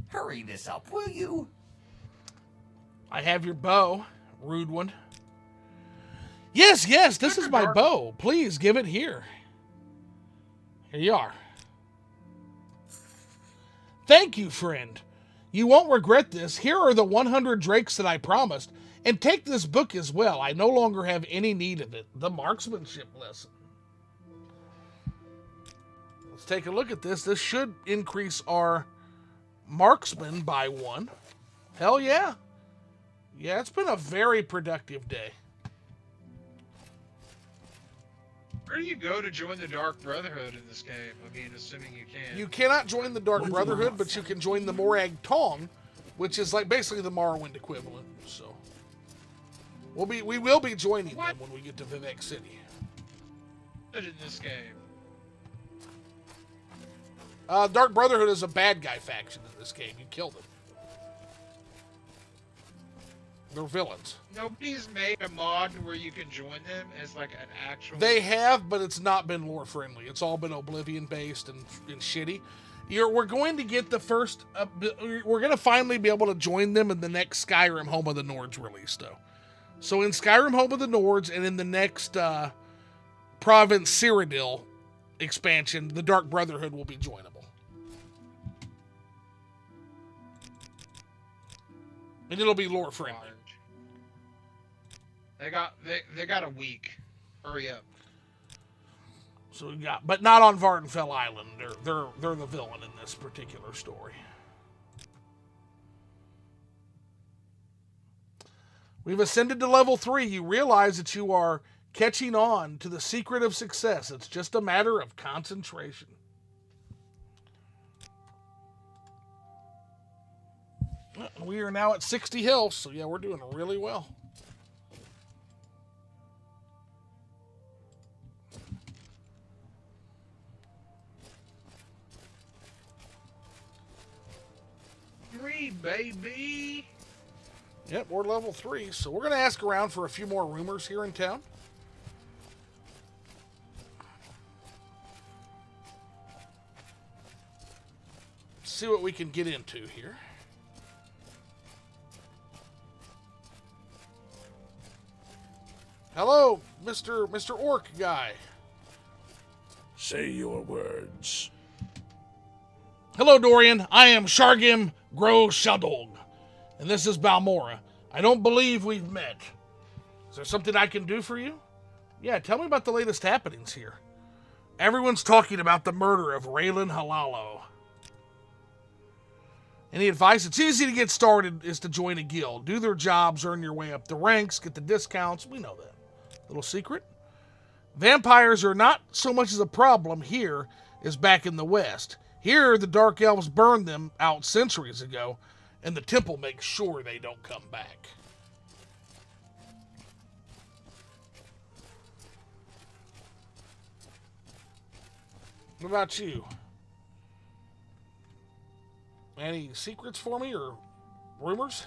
Hurry this up, will you? I have your bow, rude one. Yes, this is my bow. Please give it here. Here you are. Thank you, friend. You won't regret this. Here are the 100 drakes that I promised. And take this book as well. I no longer have any need of it. The marksmanship lesson. Let's take a look at this. This should increase our marksman by 1. Hell yeah. Yeah, it's been a very productive day. Where do you go to join the Dark Brotherhood in this game? I mean, assuming you can. You cannot join the Dark Would you Brotherhood, like but you can join the Morag Tong, which is like basically the Morrowind equivalent. So we will be joining them when we get to Vivek City. In this game. Dark Brotherhood is a bad guy faction in this game. You kill them. They're villains. Nobody's made a mod where you can join them as like an actual. They have, but it's not been lore friendly. It's all been Oblivion based and shitty. We're going to get the first. We're going to finally be able to join them in the next Skyrim Home of the Nords release, though. So in Skyrim Home of the Nords and in the next Province Cyrodiil expansion, the Dark Brotherhood will be joinable. And it'll be lore friendly. They got a week. Hurry up. So we got, but not on Vardenfell Island. They're the villain in this particular story. We've ascended to level 3. You realize that you are catching on to the secret of success. It's just a matter of concentration. We are now at 60 health, so yeah, we're doing really well. Baby. Yep, we're level 3, so we're going to ask around for a few more rumors here in town. See what we can get into here. Hello, Mr. Orc guy. Say your words. Hello, Dorian. I am Shargim Gro Shadog, and this is Balmora. I don't believe we've met. Is there something I can do for you? Yeah, tell me about the latest happenings here. Everyone's talking about the murder of Raylan Halalo. Any advice? It's easy to get started is to join a guild. Do their jobs, earn your way up the ranks, get the discounts. We know that. Little secret. Vampires are not so much as a problem here as back in the West. Here, the Dark Elves burned them out centuries ago, and the temple makes sure they don't come back. What about you? Any secrets for me or rumors?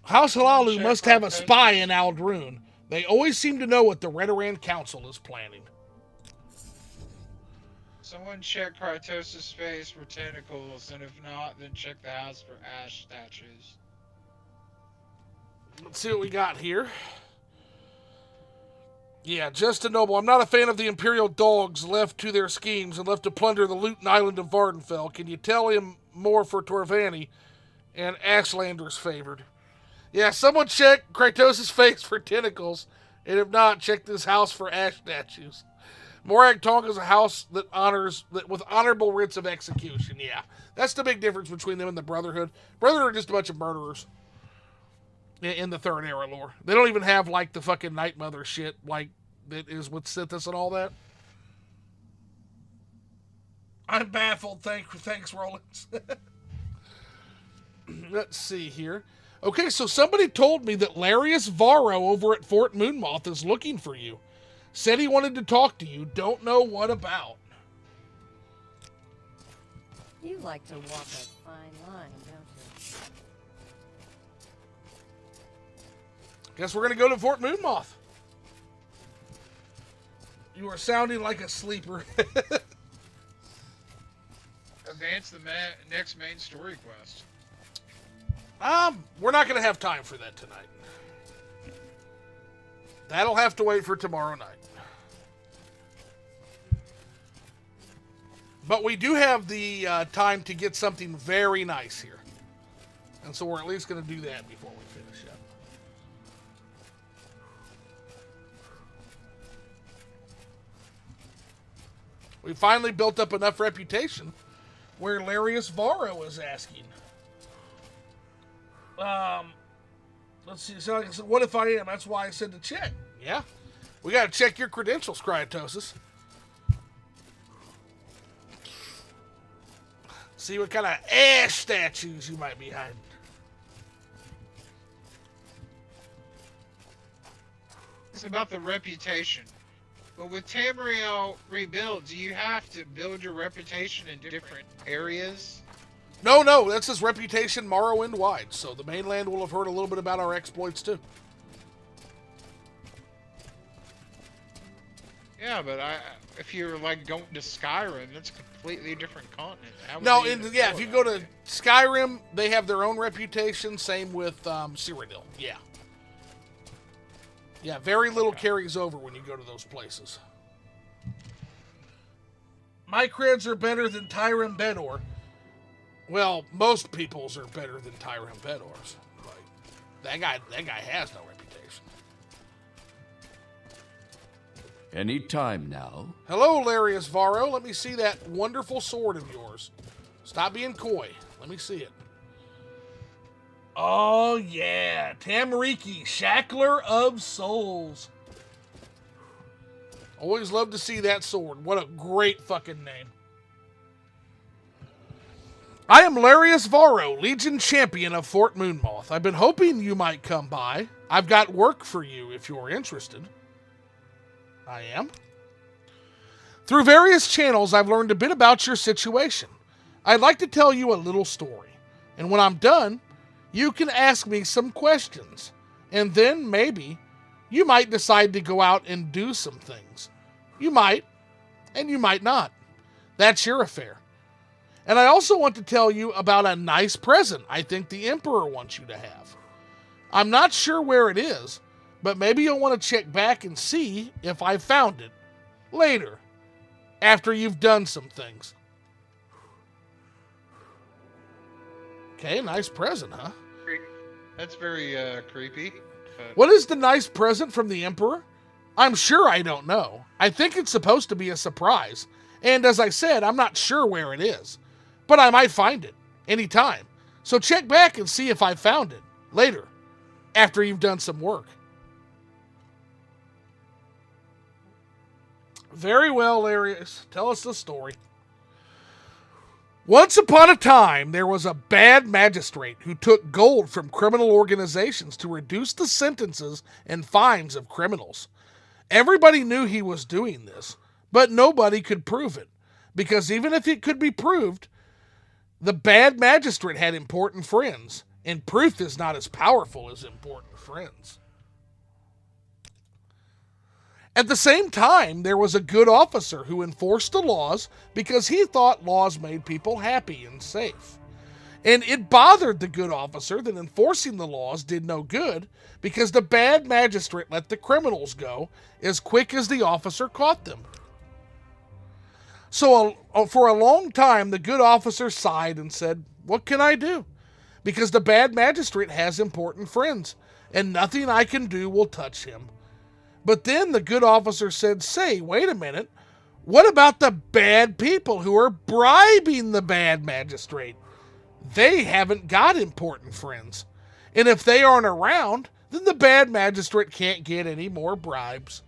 House Halalu must have a spy in Aldrune. They always seem to know what the Redoran Council is planning. Someone check Kratos' face for tentacles, and if not, then check the house for ash statues. Let's see what we got here. Yeah, just a noble. I'm not a fan of the Imperial dogs left to their schemes and left to plunder the Luton Island of Vardenfell. Can you tell him more for Torvani and Ashlander's favored? Yeah, someone check Kratos' face for tentacles, and if not, check this house for ash statues. Morag Tong is a house that with honorable writs of execution. Yeah, that's the big difference between them and the Brotherhood. Brotherhood are just a bunch of murderers in the Third Era lore. They don't even have like the fucking Night Mother shit like that is with Sithis and all that. I'm baffled. Thanks, Rollins. Let's see here. Okay, so somebody told me that Larius Varro over at Fort Moonmoth is looking for you. Said he wanted to talk to you. Don't know what about. You like to walk a fine line, don't you? Guess we're going to go to Fort Moonmoth. You are sounding like a sleeper. Advance the next main story quest. We're not going to have time for that tonight. That'll have to wait for tomorrow night. But we do have the time to get something very nice here. And so we're at least going to do that before we finish up. We finally built up enough reputation where Larius Varro is asking. Let's see. So what if I am? That's why I said to check. Yeah. We got to check your credentials, Cryptosis. See what kind of ass statues you might be hiding. It's about the reputation. But with Tamriel Rebuild, do you have to build your reputation in different areas? No, that's his reputation Morrowind wide, so the mainland will have heard a little bit about our exploits too. Yeah, but if you're like going to Skyrim, that's a completely different continent. No, if you go to Skyrim, they have their own reputation. Same with Cyrodiil. Yeah. Yeah, very little carries over when you go to those places. My creds are better than Tyrem Bedor. Well, most people's are better than Tyrem Bedor's. Like, that guy has no reputation. Any time now. Hello, Larius Varro. Let me see that wonderful sword of yours. Stop being coy. Let me see it. Oh, yeah. Tamariki, Shackler of Souls. Always love to see that sword. What a great fucking name. I am Larius Varro, Legion Champion of Fort Moonmoth. I've been hoping you might come by. I've got work for you if you're interested. I am. Through various channels, I've learned a bit about your situation. I'd like to tell you a little story. And when I'm done, you can ask me some questions. And then, maybe, you might decide to go out and do some things. You might, and you might not. That's your affair. And I also want to tell you about a nice present I think the Emperor wants you to have. I'm not sure where it is, but maybe you'll want to check back and see if I found it later, after you've done some things. Okay, nice present, huh? That's very creepy. What is the nice present from the Emperor? I'm sure I don't know. I think it's supposed to be a surprise. And as I said, I'm not sure where it is. But I might find it anytime. So check back and see if I found it later, after you've done some work. Very well, Larius. Tell us the story. Once upon a time, there was a bad magistrate who took gold from criminal organizations to reduce the sentences and fines of criminals. Everybody knew he was doing this, but nobody could prove it, because even if it could be proved, the bad magistrate had important friends, and proof is not as powerful as important friends. At the same time, there was a good officer who enforced the laws because he thought laws made people happy and safe. And it bothered the good officer that enforcing the laws did no good because the bad magistrate let the criminals go as quick as the officer caught them. So for a long time, the good officer sighed and said, "What can I do? Because the bad magistrate has important friends, and nothing I can do will touch him." But then the good officer said, "Say, wait a minute. What about the bad people who are bribing the bad magistrate? They haven't got important friends. And if they aren't around, then the bad magistrate can't get any more bribes."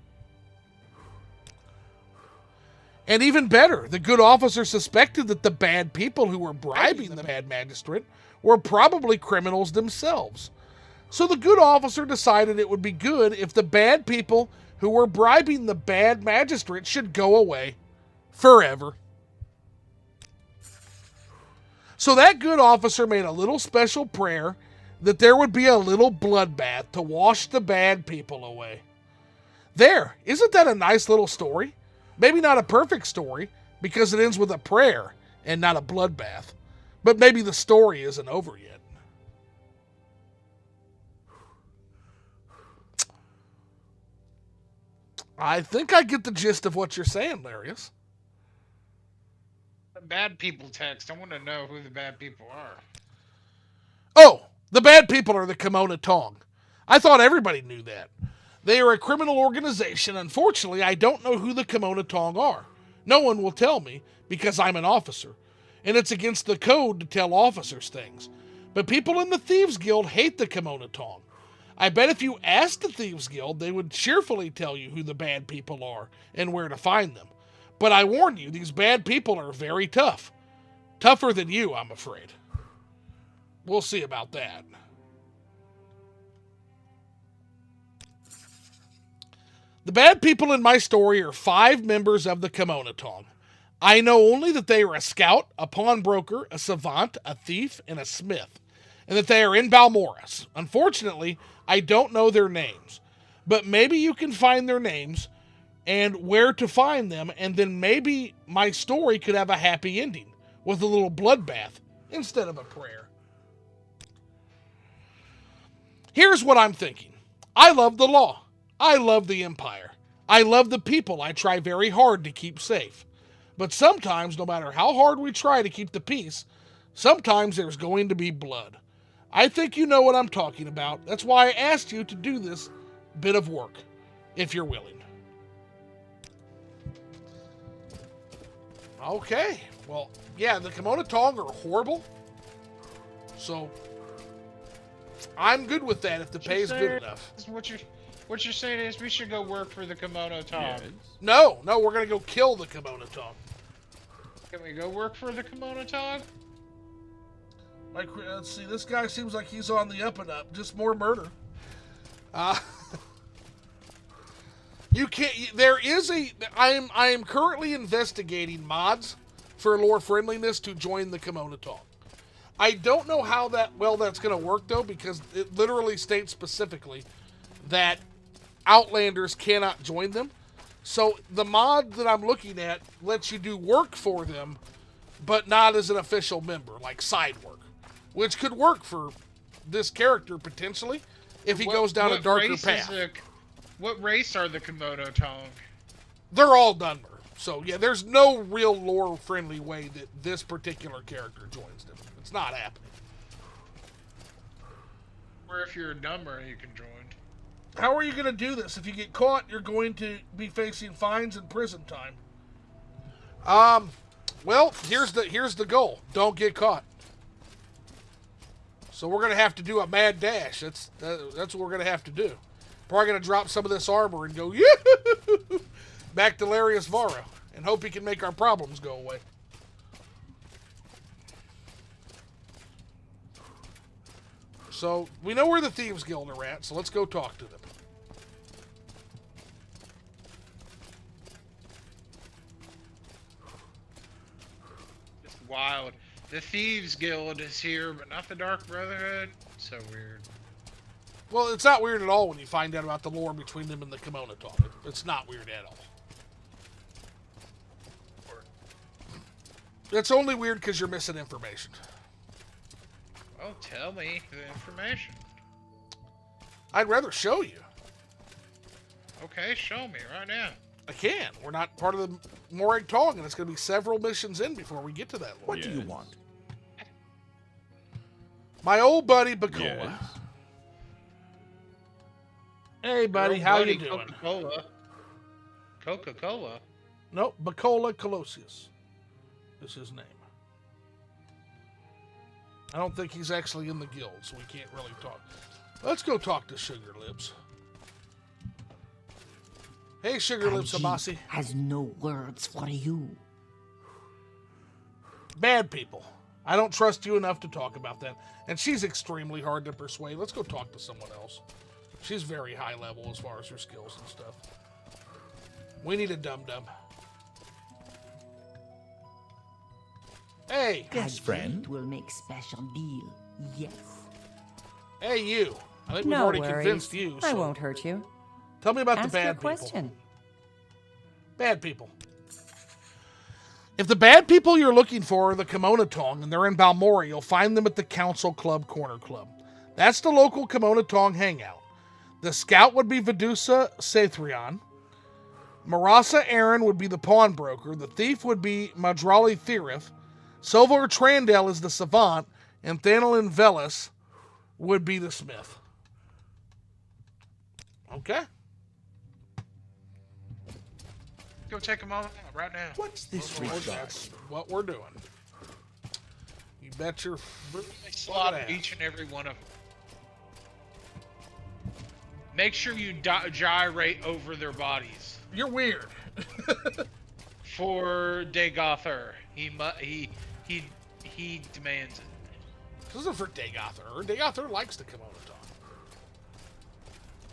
And even better, the good officer suspected that the bad people who were bribing the bad magistrate were probably criminals themselves. So the good officer decided it would be good if the bad people who were bribing the bad magistrate should go away forever. So that good officer made a little special prayer that there would be a little bloodbath to wash the bad people away. There, isn't that a nice little story? Maybe not a perfect story, because it ends with a prayer and not a bloodbath. But maybe the story isn't over yet. I think I get the gist of what you're saying, Larius. The bad people text. I want to know who the bad people are. Oh, the bad people are the Kimono Tong. I thought everybody knew that. They are a criminal organization. Unfortunately, I don't know who the Kimono Tong are. No one will tell me because I'm an officer, and it's against the code to tell officers things. But people in the Thieves Guild hate the Kimono Tong. I bet if you asked the Thieves Guild, they would cheerfully tell you who the bad people are and where to find them. But I warn you, these bad people are very tough. Tougher than you, I'm afraid. We'll see about that. The bad people in my story are 5 members of the Kimono Tong. I know only that they are a scout, a pawnbroker, a savant, a thief, and a smith, and that they are in Balmoras. Unfortunately, I don't know their names, but maybe you can find their names and where to find them, and then maybe my story could have a happy ending with a little bloodbath instead of a prayer. Here's what I'm thinking. I love the law. I love the Empire. I love the people I try very hard to keep safe. But sometimes, no matter how hard we try to keep the peace, sometimes there's going to be blood. I think you know what I'm talking about. That's why I asked you to do this bit of work, if you're willing. Okay, well, yeah, the Kimono Tong are horrible. So, I'm good with that if the pay is good enough. What you're saying is we should go work for the Kimono Tong. Yes. No, we're going to go kill the Kimono Tong. Can we go work for the Kimono Tong? Let's see, this guy seems like he's on the up and up. Just more murder. You can't. I am currently investigating mods for lore friendliness to join the Kimono Tong. I don't know how that's going to work though, because it literally states specifically that Outlanders cannot join them. So the mod that I'm looking at lets you do work for them, but not as an official member, like side work, which could work for this character potentially if he goes down a darker path. What race are the Kimono Tong? They're all Dunmer. So yeah, there's no real lore-friendly way that this particular character joins them. It's not happening. Or if you're a Dunmer, you can join. How are you going to do this? If you get caught, you're going to be facing fines and prison time. Well, here's the goal. Don't get caught. So we're going to have to do a mad dash. That's what we're going to have to do. Probably going to drop some of this armor and go back to Larius Varo and hope he can make our problems go away. So we know where the Thieves Guild are at, so let's go talk to them. It's wild. The Thieves Guild is here, but not the Dark Brotherhood. So weird. Well, it's not weird at all when you find out about the lore between them and the Kimono Tong. It's not weird at all. It's only weird because you're missing information. Well, tell me the information. I'd rather show you. Okay, show me right now. I can. We're not part of the Morag Tong, and it's going to be several missions in before we get to that lore. What do you want? My old buddy Bacola. Yes. Hey, buddy, Your how buddy you doing? Coca-Cola? Nope, Bacola Colosius is his name. I don't think he's actually in the guild, so we can't really talk. Let's go talk to Sugar Lips. Hey, Sugar Lips Abasi. Has no words for you. Bad people. I don't trust you enough to talk about that. And she's extremely hard to persuade. Let's go talk to someone else. She's very high level as far as her skills and stuff. We need a dum-dum. Hey. Yes, friend. Will make special deal. Yes. Hey, you. I think we've No already worries. convinced you. I So won't hurt you. tell me about Ask the bad your people. question. Bad people. If the bad people you're looking for are the Kimono Tong and they're in Balmora, you'll find them at the Council Club Corner Club. That's the local Kimono Tong hangout. The scout would be Vidusa Sathrion. Marasa Aaron would be the pawnbroker. The thief would be Madrali Thirif. Silver Trandel is the savant. And Thanalin Velis would be the smith. Okay? Go take them all out right now. What's this Well, regard? that's what we're doing. You bet your... Slaughter each and every one of them. Make sure you gyrate over their bodies. You're weird. For Dagother. He demands it. This isn't for Dagother. Dagother likes to come on and talk.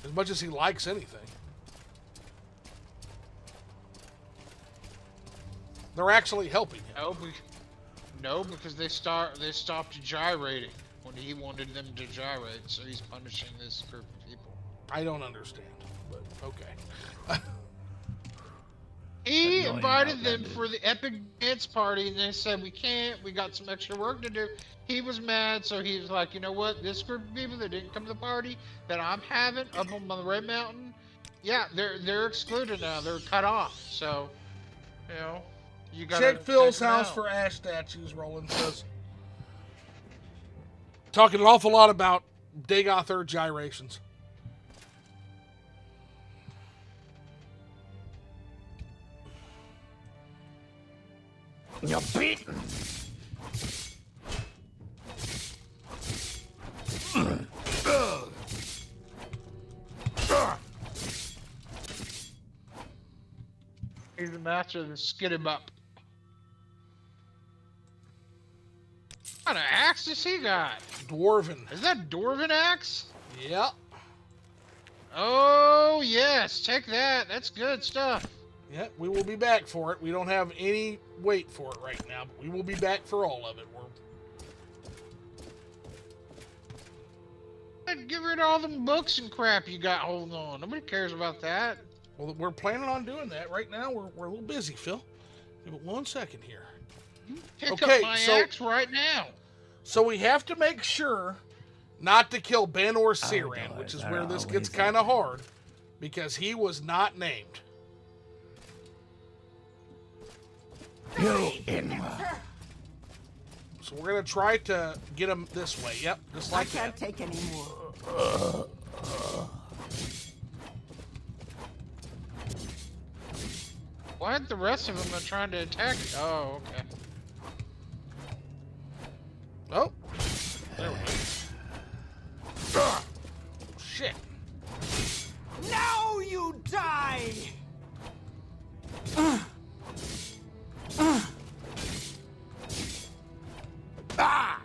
As much as he likes anything. They're actually helping him. No, because they stopped gyrating when he wanted them to gyrate, so he's punishing this group of people. I don't understand, but okay. He invited them for the epic dance party, and they said, we can't, we got some extra work to do. He was mad, so he was like, you know what, this group of people that didn't come to the party that I'm having up on the Red Mountain, yeah, they're excluded now, they're cut off, so, you know, you gotta check Phil's them house out. for ash statues, Roland says. Talking an awful lot about Dagother gyrations. You're beaten. He's the master of the skid him up. What kind of axe does he got? Dwarven. Is that Dwarven axe? Yep. Oh, yes. Take that. That's good stuff. Yep, we will be back for it. We don't have any weight for it right now, but we will be back for all of it. Get rid of all them books and crap you got holding on. Nobody cares about that. Well, we're planning on doing that. Right now, we're a little busy, Phil. Give it 1 second here. Pick Okay, up my so- axe right now. So we have to make sure not to kill Ben or Siran, Outdoors which is are where this gets always kind of hard, because he was not named. You inward. So we're going to try to get him this way. Yep, just I like can't that. take any more. Why aren't the rest of them are trying to attack? Oh, okay. Oh, there we go. Ugh. Shit. Now you die! Ah!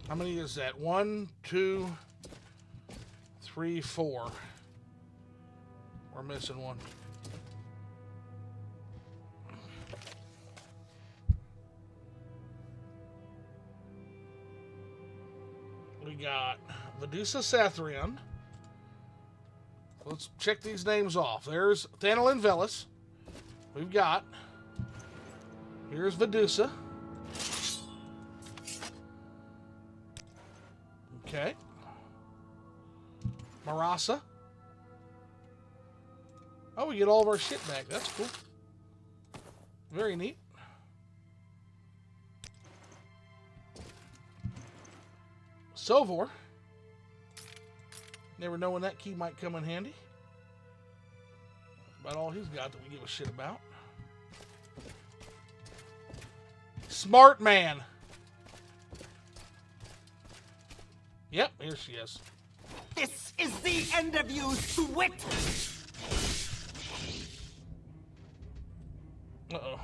How many is that? 1, 2, 3, 4. We're missing one. We got Medusa Sathrion. Let's check these names off. There's Thanalin Velis. We've got. Here's Medusa. Okay. Marasa. Oh, we get all of our shit back. That's cool. Very neat. Sovor. Never know when that key might come in handy. That's about all he's got that we give a shit about. Smart man. Yep, here she is. This is the end of you, Swit! Uh-oh.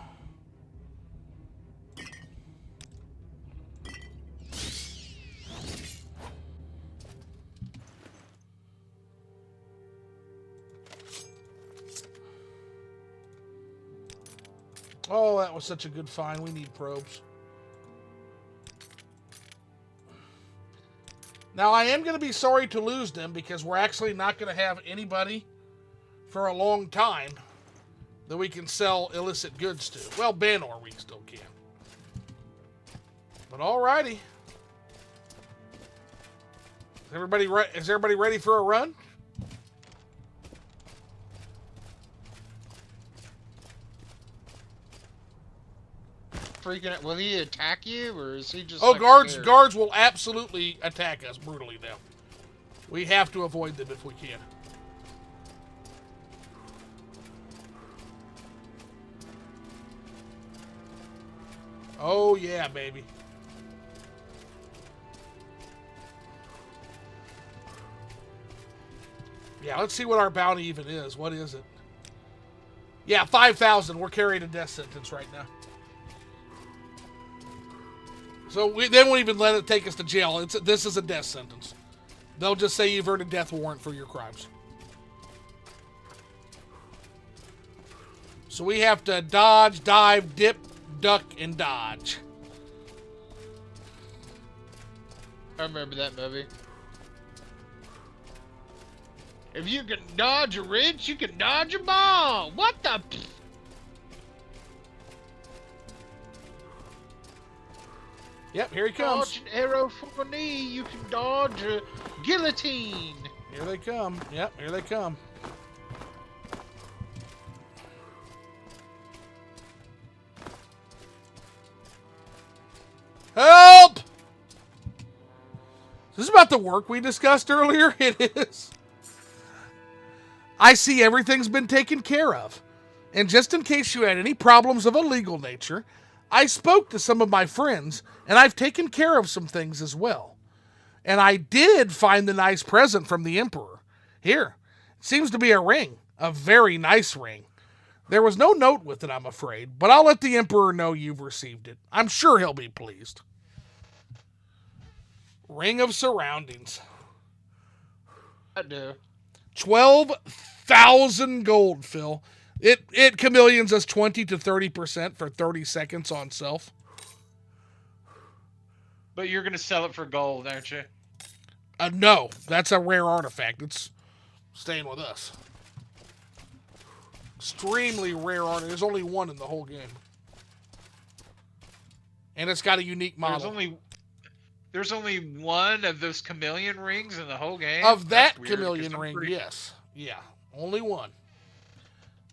Oh, that was such a good find. We need probes. Now, I am going to be sorry to lose them because we're actually not going to have anybody for a long time that we can sell illicit goods to. Well, Banor we still can. But alrighty. Is everybody ready for a run? Freaking out. Will he attack you, or is he just? Oh, like, guards! scared? Guards will absolutely attack us brutally now. We have to avoid them if we can. Oh yeah, baby. Yeah, let's see what our bounty even is. What is it? Yeah, 5,000. We're carrying a death sentence right now. So they won't even let it take us to jail. This is a death sentence. They'll just say you've earned a death warrant for your crimes. So we have to dodge, dive, dip, duck, and dodge. I remember that movie. If you can dodge a wrench, you can dodge a ball. What the? Yep, here he comes. Dodge an arrow from a knee, you can dodge a guillotine. Here they come. Yep, here they come. Help! Is this about the work we discussed earlier? It is. I see everything's been taken care of. And just in case you had any problems of a legal nature, I spoke to some of my friends, and I've taken care of some things as well. And I did find the nice present from the Emperor. Here, it seems to be a ring. A very nice ring. There was no note with it, I'm afraid, but I'll let the Emperor know you've received it. I'm sure he'll be pleased. Ring of Surroundings. I do. 12,000 gold, Phil. It chameleons us 20 to 30% for 30 seconds on self. But you're gonna sell it for gold, aren't you? No, that's a rare artifact. It's staying with us. Extremely rare artifact. There's only one in the whole game. And it's got a unique model. There's only one of those chameleon rings in the whole game? Of that That's weird, chameleon ring, yes. Yeah, only one.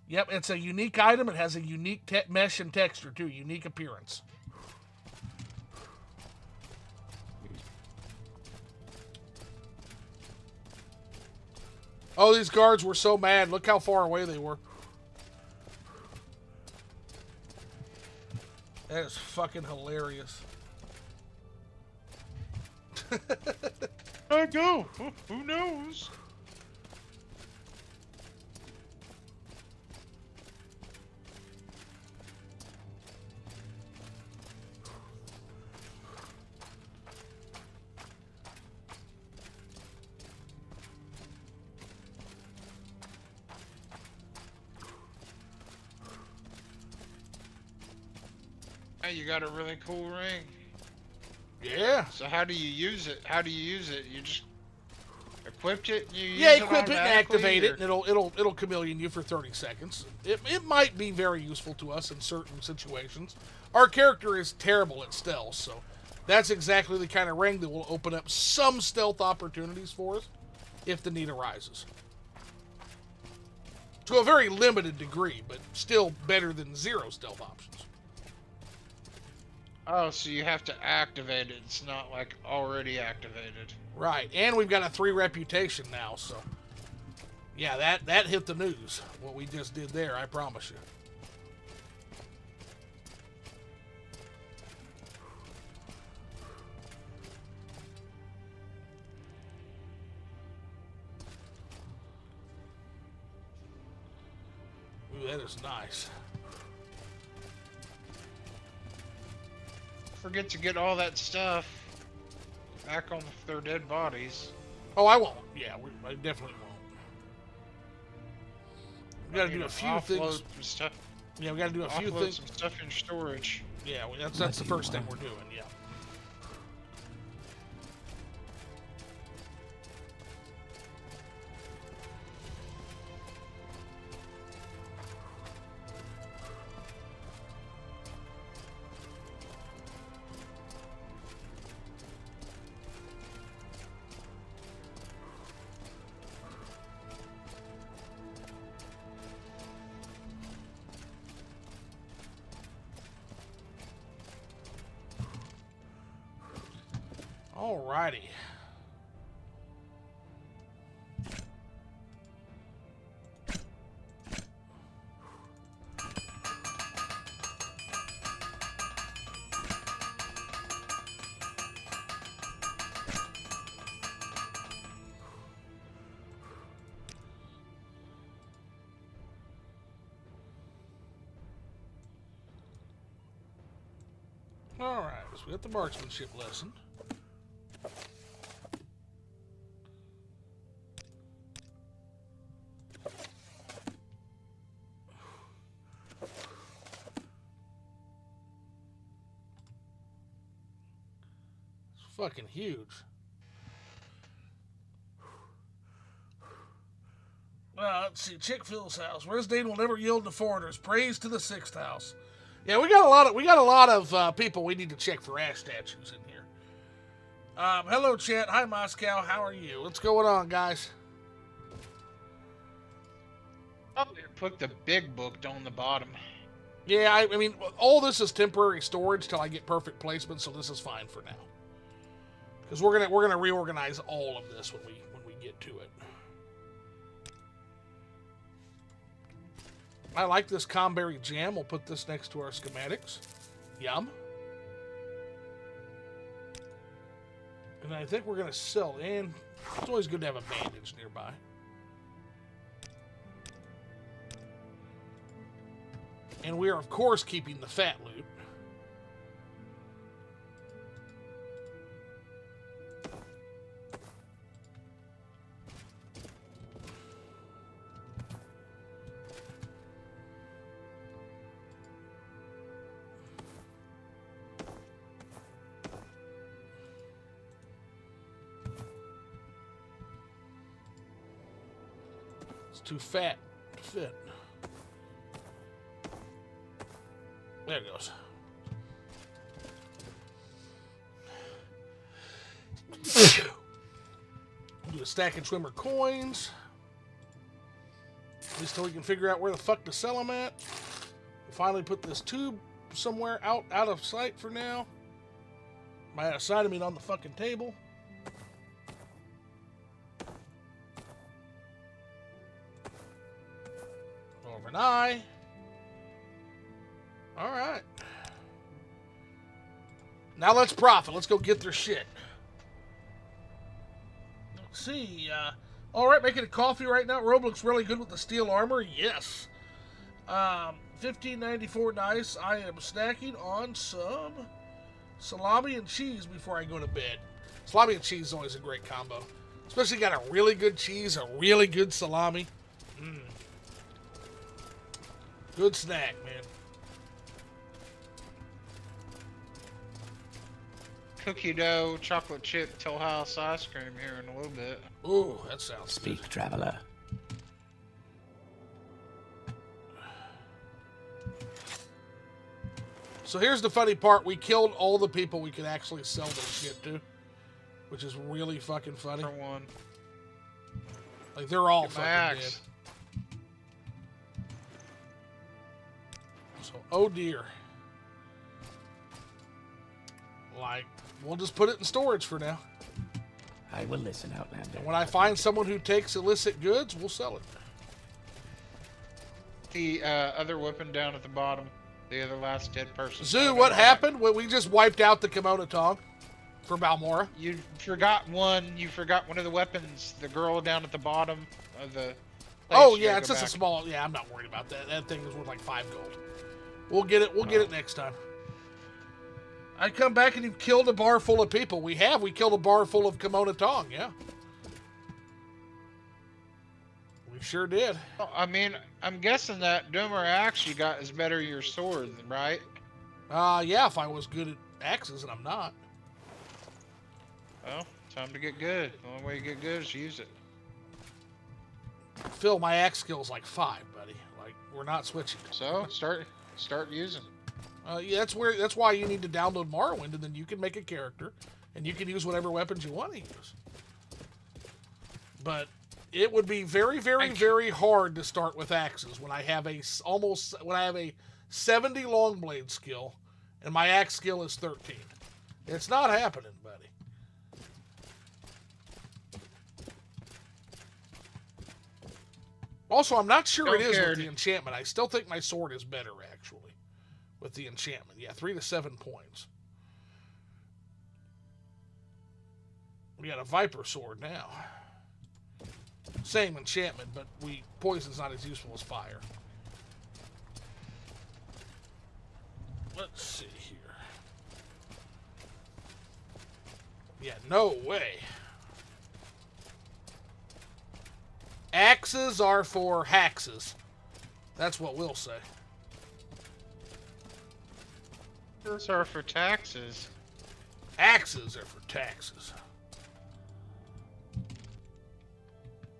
Yep, it's a unique item. It has a unique mesh and texture, too. Unique appearance. Oh, these guards were so mad. Look how far away they were. That is fucking hilarious. I go. Who knows? Hey, you got a really cool ring. Yeah. So how do you use it? You just equipped it? And you use Equip it and activate it, and it'll chameleon you for 30 seconds. It might be very useful to us in certain situations. Our character is terrible at stealth, so that's exactly the kind of ring that will open up some stealth opportunities for us if the need arises. To a very limited degree, but still better than zero stealth options. Oh, so you have to activate it. It's not like already activated. Right, and we've got a 3 reputation now, so yeah, that hit the news. What we just did there, I promise you. Ooh, that is nice. Forget to get all that stuff back on their dead bodies. Oh, I won't. Yeah, I definitely won't. We gotta do a few things. Stuff. Yeah, we gotta do a few things. Some stuff in storage. Yeah, that's the first thing we're doing. Yeah. Alrighty. Alright, so we got the marksmanship lesson. It's fucking huge. Let's see. Chick-fil-A's house. Resdane will never yield to foreigners. Praise to the sixth house. Yeah, we got a lot of people we need to check for ass statues in here. Hello, chat. Hi, Moscow. How are you? What's going on, guys? Oh, they put the big book on the bottom. Yeah, I mean, all this is temporary storage till I get perfect placement, so this is fine for now. Because we're gonna reorganize all of this when we get to it. I like this Comberry jam. We'll put this next to our schematics. Yum. And I think we're going to sell. And it's always good to have a bandage nearby. And we are, of course, keeping the fat loot. Too fat to fit. There it goes. Do a stack of Schwimmer coins. At least till we can figure out where the fuck to sell them at. We'll finally put this tube somewhere out of sight for now. By out of sight, I mean on the fucking table. Eye. All right. Now let's profit. Let's go get their shit. Let's see. All right, making a coffee right now. Robe looks really good with the steel armor. Yes. 15.94. Nice. I am snacking on some salami and cheese before I go to bed. Salami and cheese is always a great combo. Especially got a really good cheese, a really good salami. Good snack, man. Cookie dough, chocolate chip, Toll House ice cream here in a little bit. Ooh, that sounds Speak, good. traveler. So here's the funny part. We killed all the people we could actually sell this shit to. Which is really fucking funny. For one. Like, they're all Get my fucking dead. axe. So, oh dear. Like, we'll just put it in storage for now. I will listen, Outlander. And when I find someone who takes illicit goods, we'll sell it. The other weapon down at the bottom. The other last dead person. Zoo, what happened? We just wiped out the Kimono Tong for Balmora. You forgot one. You forgot one of the weapons. The girl down at the bottom of the... Oh, You yeah, gotta it's go just a back. small... Yeah, I'm not worried about that. That thing is worth like 5 gold. We'll get it. We'll get it next time. I come back and you've killed a bar full of people. We have. We killed a bar full of Kimono Tong, yeah. We sure did. Well, I mean, I'm guessing that Doomer axe you got is better your sword, right? Yeah, if I was good at axes, and I'm not. Well, time to get good. The only way you get good is use it. Phil, my axe skill's like 5, buddy. Like, we're not switching. So start using. Yeah, that's why you need to download Morrowind, and then you can make a character, and you can use whatever weapons you want to use. But it would be very, very, very hard to start with axes when I have a 70 long blade skill, and my axe skill is 13. It's not happening, buddy. Also, I'm not sure Don't it is care. with the enchantment. I still think my sword is better, actually, with the enchantment. Yeah, 3 to 7 points. We got a Viper sword now. Same enchantment, but poison's not as useful as fire. Let's see here. Yeah, no way. Axes are for haxes. That's what we'll say. Those are for taxes. Axes are for taxes.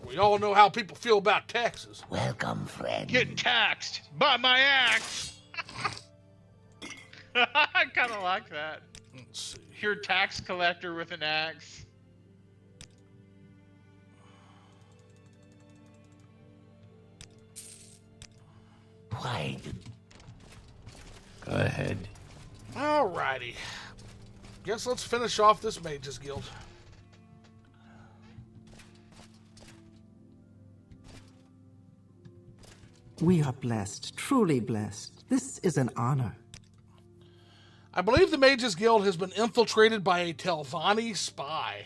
We all know how people feel about taxes. Welcome, friend. Get taxed by my axe. I kind of like that. Let's see. You're a tax collector with an axe. Why? Go ahead. Alrighty. Guess let's finish off this Mages Guild. We are blessed, truly blessed. This is an honor. I believe the Mages Guild has been infiltrated by a Telvanni spy.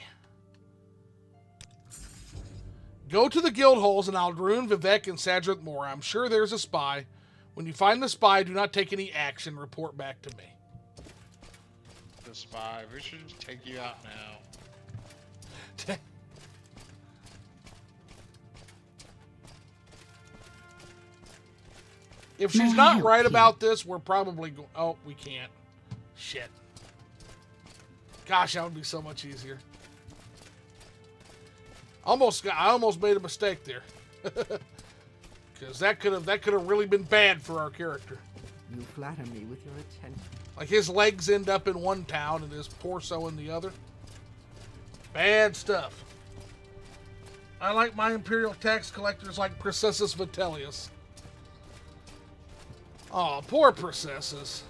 Go to the guild halls in Aldrune, Vivek, and Sadrith Mora. I'm sure there's a spy. When you find the spy, do not take any action. Report back to me. The spy. We should just take you out now. If she's not right about this, we're probably going... Oh, we can't. Shit. Gosh, that would be so much easier. I almost made a mistake there. Because that could have really been bad for our character. You flatter me with your attention. Like his legs end up in one town and his torso in the other. Bad stuff. I like my Imperial tax collectors like Processus Vitellius. Oh, poor Processus.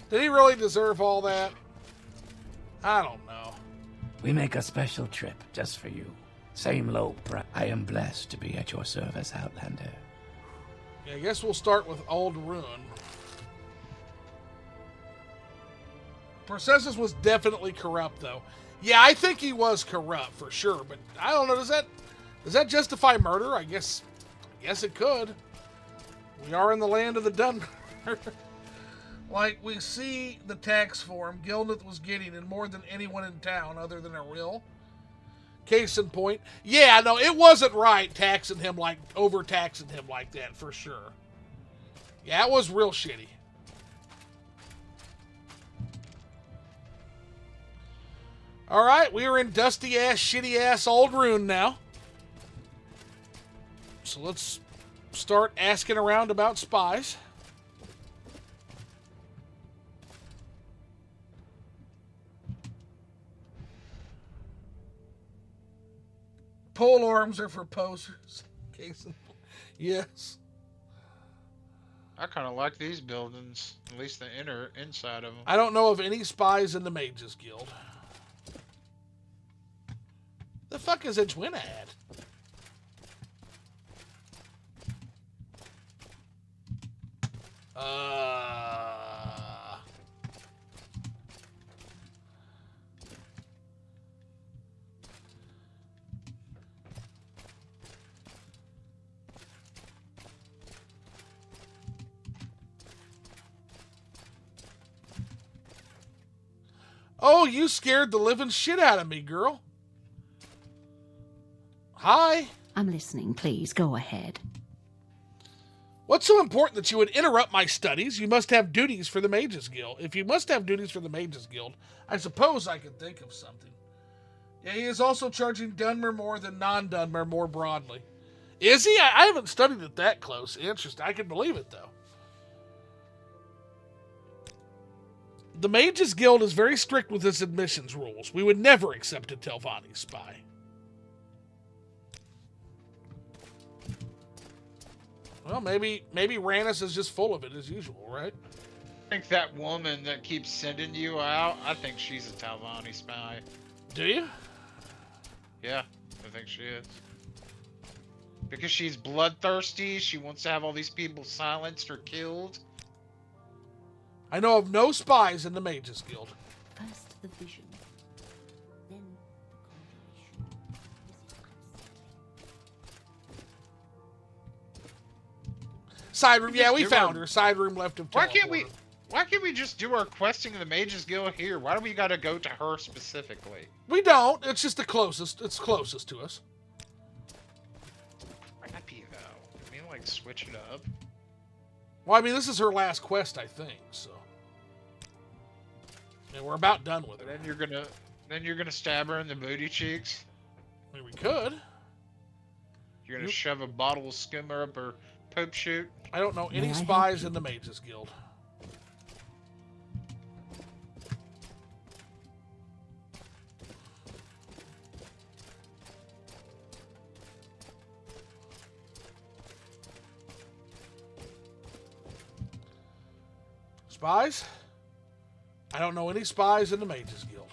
Did he really deserve all that? I don't know. We make a special trip just for you. Same low price. I am blessed to be at your service, Outlander. Yeah, I guess we'll start with Old Ruin. Processus was definitely corrupt, though. Yeah, I think he was corrupt for sure, but I don't know. Does that justify murder? I guess it could. We are in the land of the done. Like, we see the tax form Gilneth was getting, and more than anyone in town other than Ariel. Case in point. Yeah, no, it wasn't right overtaxing him like that, for sure. Yeah, it was real shitty. Alright, we are in dusty-ass, shitty-ass Old Ruin now. So let's start asking around about spies. Pole arms are for posers. Yes. I kind of like these buildings, at least the inside of them. I don't know of any spies in the Mages Guild. The fuck is Edwina at? Oh, you scared the living shit out of me, girl. Hi. I'm listening. Please, go ahead. What's so important that you would interrupt my studies? You must have duties for the Mages Guild. If you must have duties for the Mages Guild, I suppose I could think of something. Yeah, he is also charging Dunmer more than non-Dunmer more broadly. Is he? I haven't studied it that close. Interesting. I can believe it, though. The Mages Guild is very strict with its admissions rules. We would never accept a Telvanni spy. Well, maybe Rannis is just full of it as usual, right? I think that woman that keeps sending you out, I think she's a Telvanni spy. Do you? Yeah, I think she is. Because she's bloodthirsty, she wants to have all these people silenced or killed. I know of no spies in the Mages Guild. First the vision, then the conjuration. Side room. Yeah, we do found our- her. Side room left of Why can't we? teleporter. Why can't we just do our questing in the Mages Guild here? Why do we gotta go to her specifically? We don't. It's just the closest. It's closest to us. Happy though. I mean, like switch it up. Well, I mean, this is her last quest, I think. So, and we're about done with But it. then you're gonna stab her in the booty cheeks. I mean, we could. You're gonna shove a bottle of skimmer up her poop chute. I don't know any May I help spies you? in the Mages Guild. Spies? I don't know any spies in the Mages Guild.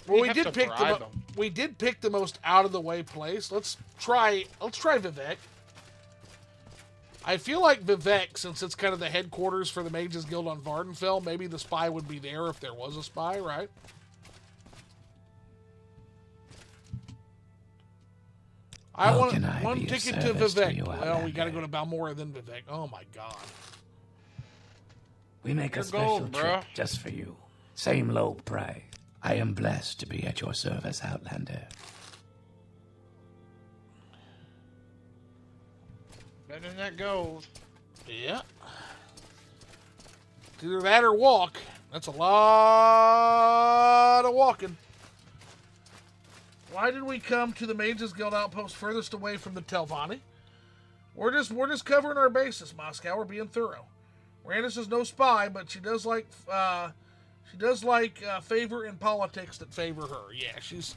Well, You we have did to pick bribe the 'em. we did pick the most out of the way place. Let's try Vivek. I feel like Vivek, since it's kind of the headquarters for the Mages Guild on Vardenfell, maybe the spy would be there if there was a spy, right? I How want can I one be of ticket to service to Vivek. you, Well, we got to Outlander? go to Balmora then Vivek. Oh my god. We make a You're special gold, trip bruh. just for you. Same low price. I am blessed to be at your service, Outlander. Better than that gold. Yeah. It's either that or walk. That's a lot of walking. Why did we come to the Mages Guild outpost furthest away from the Telvanni? We're just covering our bases, Moscow. We're being thorough. Randus is no spy, but she does like favor in politics that favor her. Yeah, she's.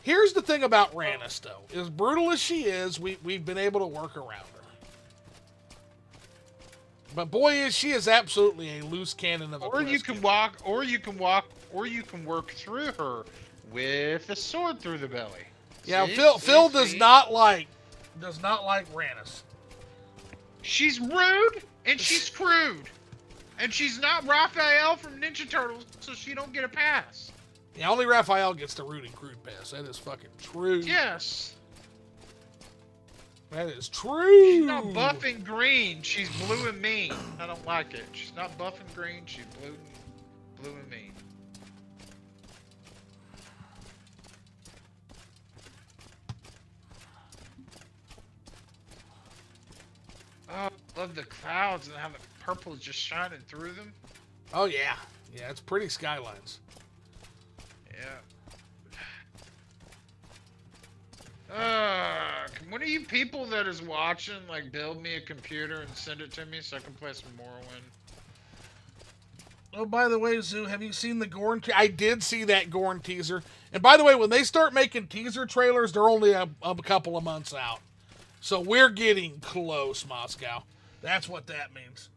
Here's the thing about Randus, though. As brutal as she is, we've been able to work around her. But boy, she is absolutely a loose cannon of a Or you quest can giver. walk, or you can work through her with a sword through the belly. Yeah, See? Phil See? does See? not like Randus. She's rude and she's crude, and she's not Raphael from Ninja Turtles, so she don't get a pass. Yeah, only Raphael gets the rude and crude pass. That is fucking true. Yes. That is true. She's not buff and green. She's blue and mean. I don't like it. She's not buff and green. She's blue and mean. Oh, I love the clouds and how the purple is just shining through them. Oh yeah, yeah, it's pretty skylines. Yeah. Can one of you people that is watching, like, build me a computer and send it to me so I can play some Morrowind? Oh, by the way, Zoo, have you seen the Gorn? I did see that Gorn teaser. And by the way, when they start making teaser trailers, they're only a couple of months out. So we're getting close, Moscow. That's what that means.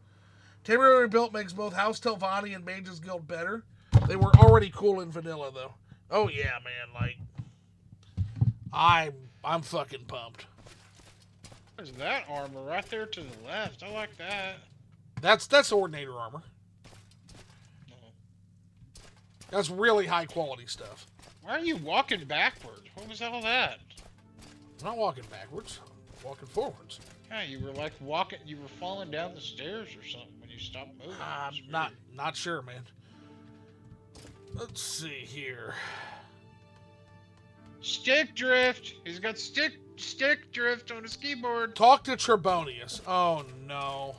Temporary Rebuilt makes both House Telvanni and Mages Guild better. They were already cool in vanilla, though. Oh yeah, man, like I'm fucking pumped. There's that armor right there to the left. I like that. That's Ordinator armor. That's really high quality stuff. Why are you walking backward? What was all that? I'm not walking backwards. I'm walking forwards. Yeah, you were like walking. You were falling down the stairs or something when you stopped moving. I'm It's not sure, man. Let's see here. Stick drift. He's got stick drift on his keyboard. Talk to Trebonius. Oh no.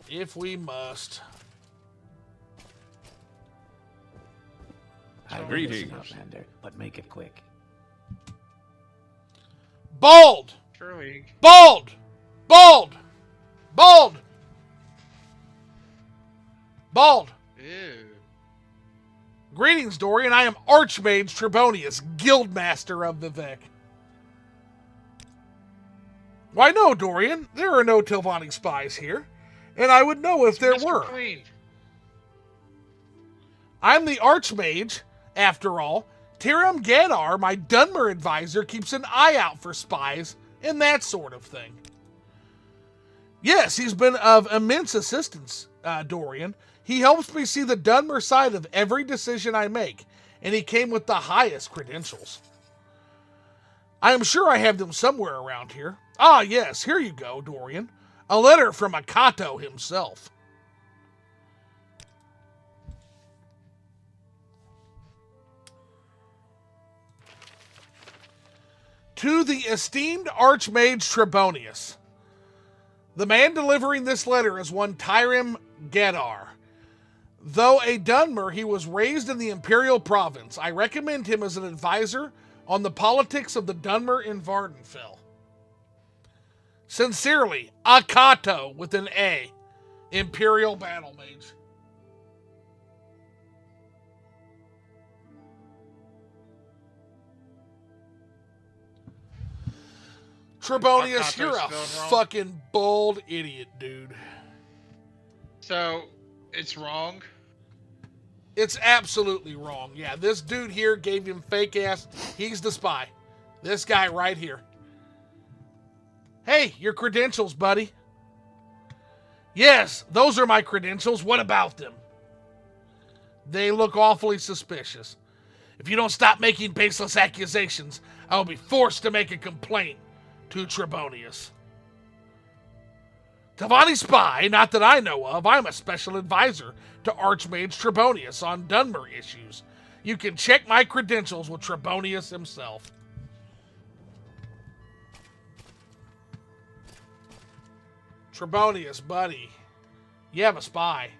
If we must. I will Greetings. listen, Outlander, but make it quick. Bald! Surely. Bald! Bald! Bald! Bald! Ew. Greetings, Dorian. I am Archmage Trebonius, Guildmaster of Vivek. Why no, Dorian? There are no Telvanni spies here. And I would know if there Mr. were. Clean. I'm the Archmage, after all. Tiram Ganar, my Dunmer advisor, keeps an eye out for spies and that sort of thing. Yes, he's been of immense assistance Dorian. He helps me see the Dunmer side of every decision I make, and he came with the highest credentials. I am sure I have them somewhere around here. Ah, yes, here you go, Dorian. A letter from Akato himself. To the esteemed Archmage Trebonius. The man delivering this letter is one Tyrim Gedar. Though a Dunmer, he was raised in the Imperial Province. I recommend him as an advisor on the politics of the Dunmer in Vardenfell. Sincerely, Akato with an A. Imperial Battle Mage. Trebonius, you're a fucking bald idiot, dude. So, it's wrong? It's absolutely wrong. Yeah, this dude here gave him fake ass. He's the spy. This guy right here. Hey, your credentials, buddy. Yes, those are my credentials. What about them? They look awfully suspicious. If you don't stop making baseless accusations, I will be forced to make a complaint to Trebonius. Tavani Spy, not that I know of. I'm a special advisor to Archmage Trebonius on Dunmer issues. You can check my credentials with Trebonius himself. Trebonius, buddy. You have a spy.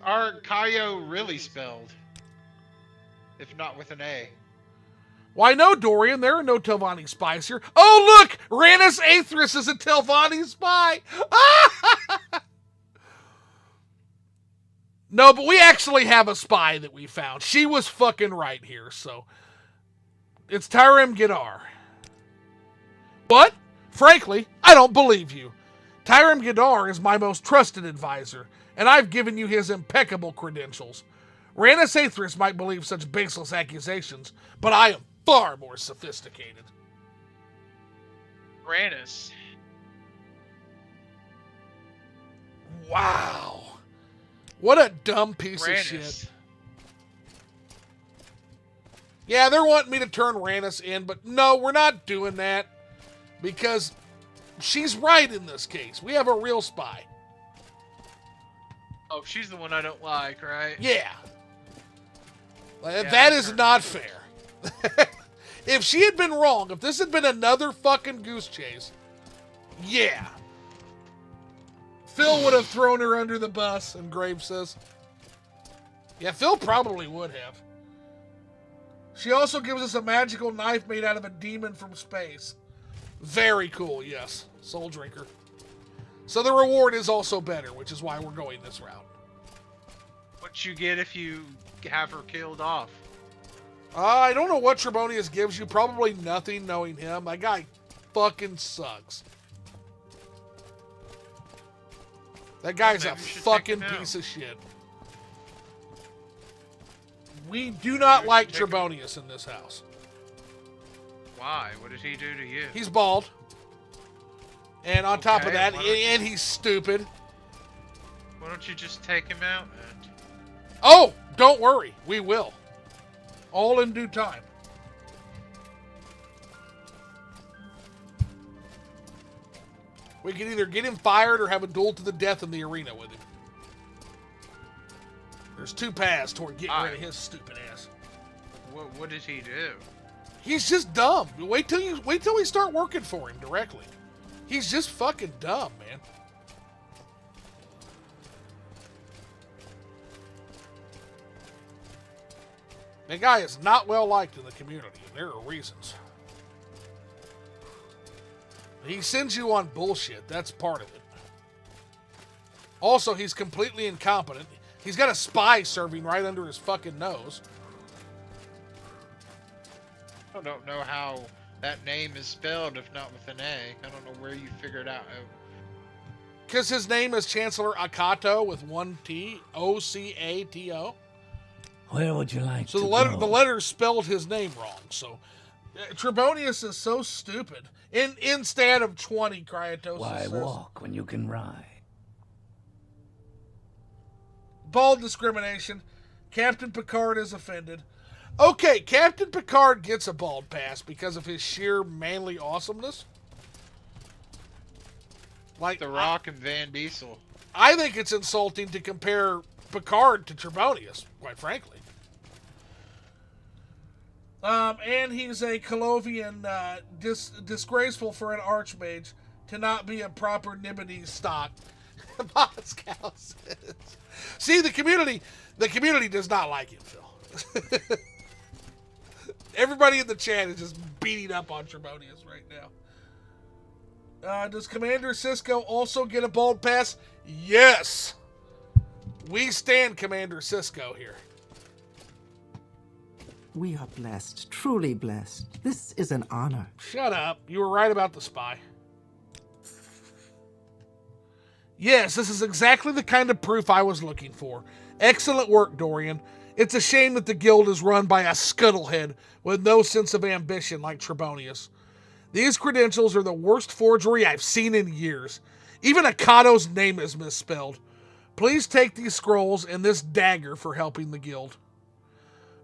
Are Kaio really spelled? If not with an A. Why, no, Dorian, there are no Telvanni spies here. Oh, look! Rhaenys Aethris is a Telvanni spy! No, but we actually have a spy that we found. She was fucking right here, so... It's Tyrim Gedar. What? Frankly, I don't believe you. Tyrim Gedar is my most trusted advisor, and I've given you his impeccable credentials. Rhaenys Aethris might believe such baseless accusations, but I am far more sophisticated. Rhaenys. Wow. What a dumb piece of shit. Yeah, they're wanting me to turn Rhaenys in, but no, we're not doing that. Because she's right in this case. We have a real spy. Oh, she's the one I don't like, right? Yeah. That is not fair. If she had been wrong, if this had been another fucking goose chase, yeah. Phil would have thrown her under the bus, and Graves says. Yeah, Phil probably would have. She also gives us a magical knife made out of a demon from space. Very cool, yes. Soul Drinker. So the reward is also better, which is why we're going this route. What you get if you have her killed off? I don't know what Trebonius gives you. Probably nothing, knowing him. That guy fucking sucks. That guy's a fucking piece of shit. We do not like Trebonius in this house. Why? What did he do to you? He's bald. And on top of that, and he's stupid. Why don't you just take him out, man? Oh, don't worry. We will. All in due time. We can either get him fired or have a duel to the death in the arena with him. There's two paths toward getting rid of his stupid ass. What did he do? He's just dumb. Wait till we start working for him directly. He's just fucking dumb, man. That guy is not well liked in the community, and there are reasons. He sends you on bullshit. That's part of it. Also, he's completely incompetent. He's got a spy serving right under his fucking nose. I don't know how that name is spelled if not with an A. I don't know where you figured out. Because his name is Chancellor Akato with one T. O-C-A-T-O. Where would you like to go? The letter spelled his name wrong. So Trebonius is so stupid. Instead of 20 Cryatosis. Why walk when you can ride? Bald discrimination. Captain Picard is offended. Okay, Captain Picard gets a bald pass because of his sheer manly awesomeness. Like The Rock and Van Diesel. I think it's insulting to compare Picard to Trebonius, quite frankly. And he's a Colovian, disgraceful for an archmage to not be a proper Nibonese stock. Moscow says. See, the community does not like him, Phil. Everybody in the chat is just beating up on Trebonius right now. Does Commander Sisko also get a bald pass? Yes. We stand Commander Sisko here. We are blessed, truly blessed. This is an honor. Shut up. You were right about the spy. Yes, this is exactly the kind of proof I was looking for. Excellent work, Dorian. It's a shame that the guild is run by a scuttlehead with no sense of ambition like Trebonius. These credentials are the worst forgery I've seen in years. Even Akado's name is misspelled. Please take these scrolls and this dagger for helping the guild.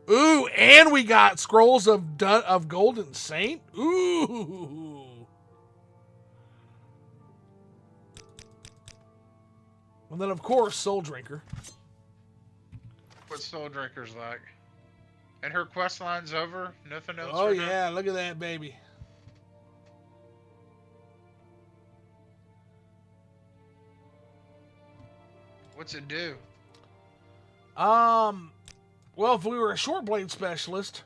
Ooh, and we got scrolls of Golden Saint. Ooh. And then, of course, Soul Drinker. What's Soul Drinker's like? And her quest line's over? Nothing else? Oh, for her? yeah. Look at that, baby. What's it do? Well, if we were a short blade specialist,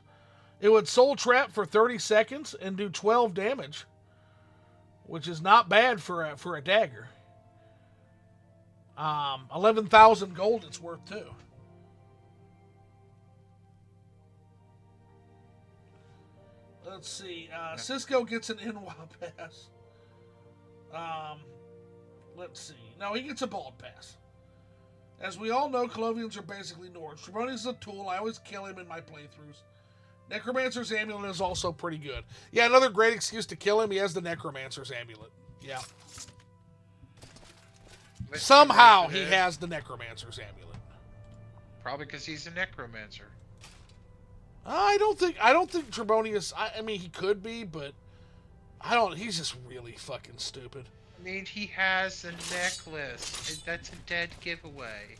it would soul trap for 30 seconds and do 12 damage, which is not bad for a dagger. 11,000 gold it's worth too. Let's see. Sisko gets an Inwa pass. Let's see. No, he gets a bald pass. As we all know, Colovians are basically Nords. Trebonius is a tool. I always kill him in my playthroughs. Necromancer's Amulet is also pretty good. Yeah, another great excuse to kill him. He has the Necromancer's Amulet. Yeah. Somehow he has the Necromancer's Amulet. Probably because he's a necromancer. I don't think Trebonius, I mean, he could be, but he's just really fucking stupid. I mean, he has a necklace. That's a dead giveaway.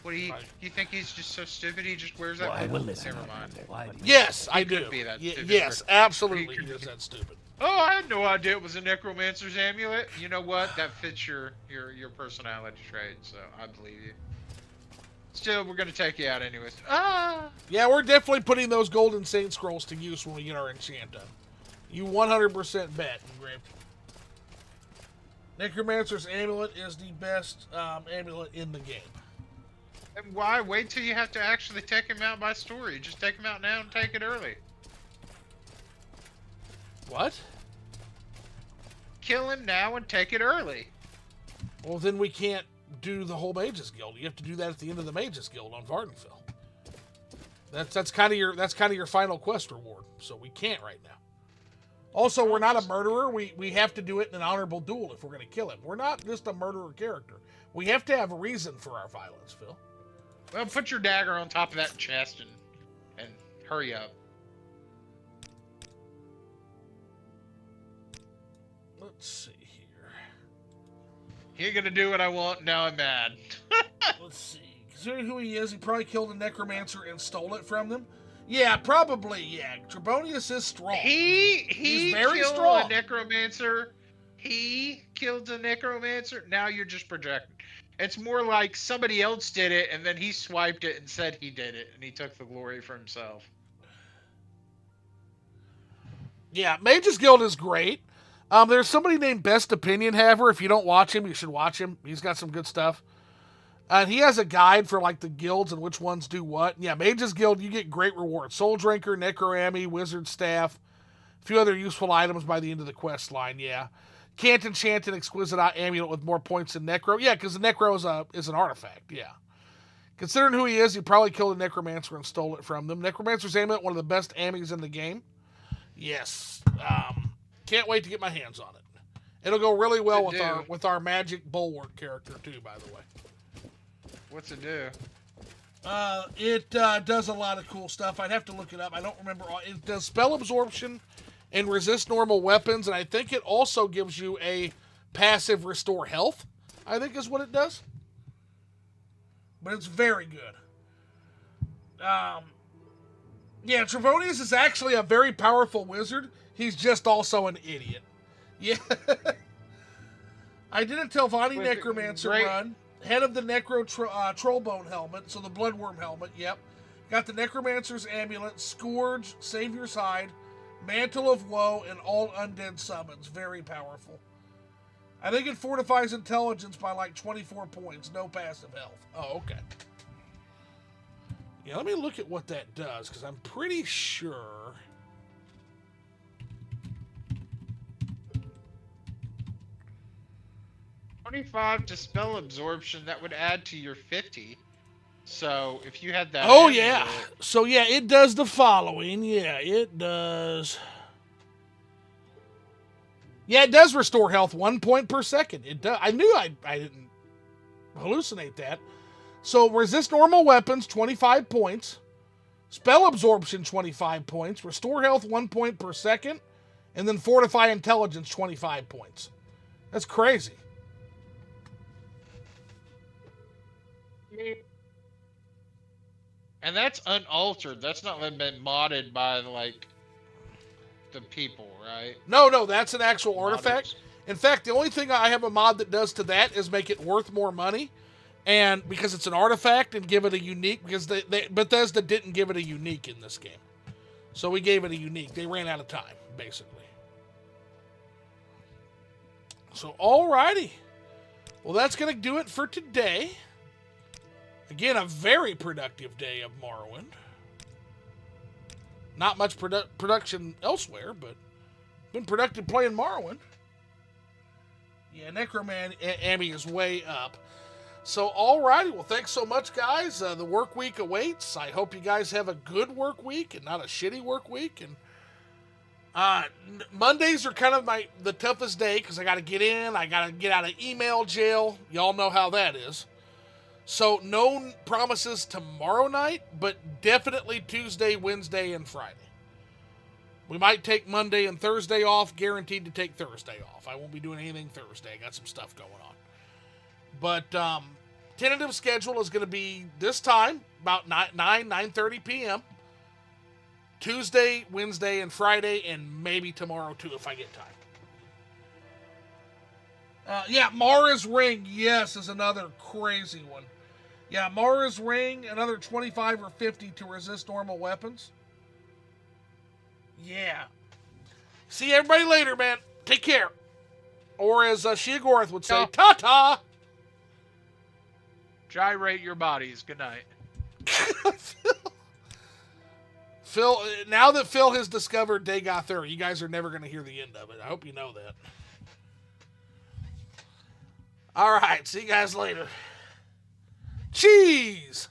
What do you think he's just so stupid he just wears that? I will listen. Never mind. Yes, I He do. could be that stupid Yes, for- absolutely he he could is be- that stupid. Oh, I had no idea it was a necromancer's amulet. You know what? That fits your personality trait, so I believe you. Still, we're gonna take you out anyways. Yeah, we're definitely putting those Golden Saint scrolls to use when we get our enchant done. You 100% bet, Engraved. Necromancer's Amulet is the best amulet in the game. And why wait till you have to actually take him out by story? Just take him out now and take it early. What? Kill him now and take it early. Well, then we can't do the whole Mages Guild. You have to do that at the end of the Mages Guild on Vardenfell. That's kind of your final quest reward. So we can't right now. Also, we're not a murderer. We have to do it in an honorable duel if we're going to kill him. We're not just a murderer character. We have to have a reason for our violence, Phil. Well, put your dagger on top of that chest and hurry up. Let's see here. He ain't gonna do what I want. Now I'm mad. Let's see. Considering who he is, he probably killed a necromancer and stole it from them. Yeah, probably. Yeah, Trebonius is strong. He's very killed strong. a necromancer. He killed a necromancer. Now you're just projecting. It's more like somebody else did it, and then he swiped it and said he did it, and he took the glory for himself. Yeah, Mages Guild is great. There's somebody named Best Opinion Haver. If you don't watch him, you should watch him. He's got some good stuff. And he has a guide for like the guilds and which ones do what. And yeah, Mages Guild, you get great rewards. Soul Drinker, Necroammy, Wizard Staff, a few other useful items by the end of the quest line, yeah. Can't enchant an exquisite amulet with more points than Necro. Yeah, because the Necro is an artifact, yeah. Considering who he is, he probably killed a Necromancer and stole it from them. Necromancer's Amulet, one of the best ammies in the game. Yes. Can't wait to get my hands on it. It'll go really well with our magic bulwark character too, by the way. What's it do? It does a lot of cool stuff. I'd have to look it up. I don't remember. It does spell absorption and resist normal weapons, and I think it also gives you a passive restore health, I think is what it does. But it's very good. Yeah, Trevonius is actually a very powerful wizard. He's just also an idiot. Yeah. I did a Telvanni Necromancer run. Head of the Necro Trollbone helmet, so the Bloodworm helmet, yep. Got the Necromancer's amulet, Scourge, Savior's Hide, Mantle of Woe, and all undead summons. Very powerful. I think it fortifies intelligence by like 24 points. No passive health. Oh, okay. Yeah, let me look at what that does, because I'm pretty sure... 25 to spell absorption, that would add to your 50. So if you had that... Oh, yeah. So, yeah, it does the following. Yeah, it does... Yeah, it does restore health 1 point per second. It does. I knew I didn't hallucinate that. So, resist normal weapons, 25 points. Spell absorption, 25 points. Restore health 1 point per second. And then fortify intelligence, 25 points. That's crazy. And that's unaltered. That's not been modded by, like, the people, right? No, that's an actual artifact. In fact, the only thing I have a mod that does to that is make it worth more money. And because it's an artifact and give it a unique, because Bethesda didn't give it a unique in this game. So we gave it a unique. They ran out of time, basically. So, alrighty. Well, that's going to do it for today. Again, a very productive day of Morrowind. Not much production elsewhere, but been productive playing Morrowind. Yeah, Necroman Amy is way up. So, alrighty. Well, thanks so much, guys. The work week awaits. I hope you guys have a good work week and not a shitty work week. And Mondays are kind of the toughest day because I got to get in. I got to get out of email jail. Y'all know how that is. So, no promises tomorrow night, but definitely Tuesday, Wednesday, and Friday. We might take Monday and Thursday off, guaranteed to take Thursday off. I won't be doing anything Thursday. I got some stuff going on. But tentative schedule is going to be this time, about 9:30 p.m. Tuesday, Wednesday, and Friday, and maybe tomorrow too if I get time. Yeah, Mara's Ring, yes, is another crazy one. Yeah, Mara's Ring, another 25 or 50 to resist normal weapons. Yeah. See everybody later, man. Take care. Or as Sheogorath would say, ta-ta! Gyrate your bodies. Good night. Phil, now that Phil has discovered Dagoth, you guys are never going to hear the end of it. I hope you know that. All right, see you guys later. Cheese!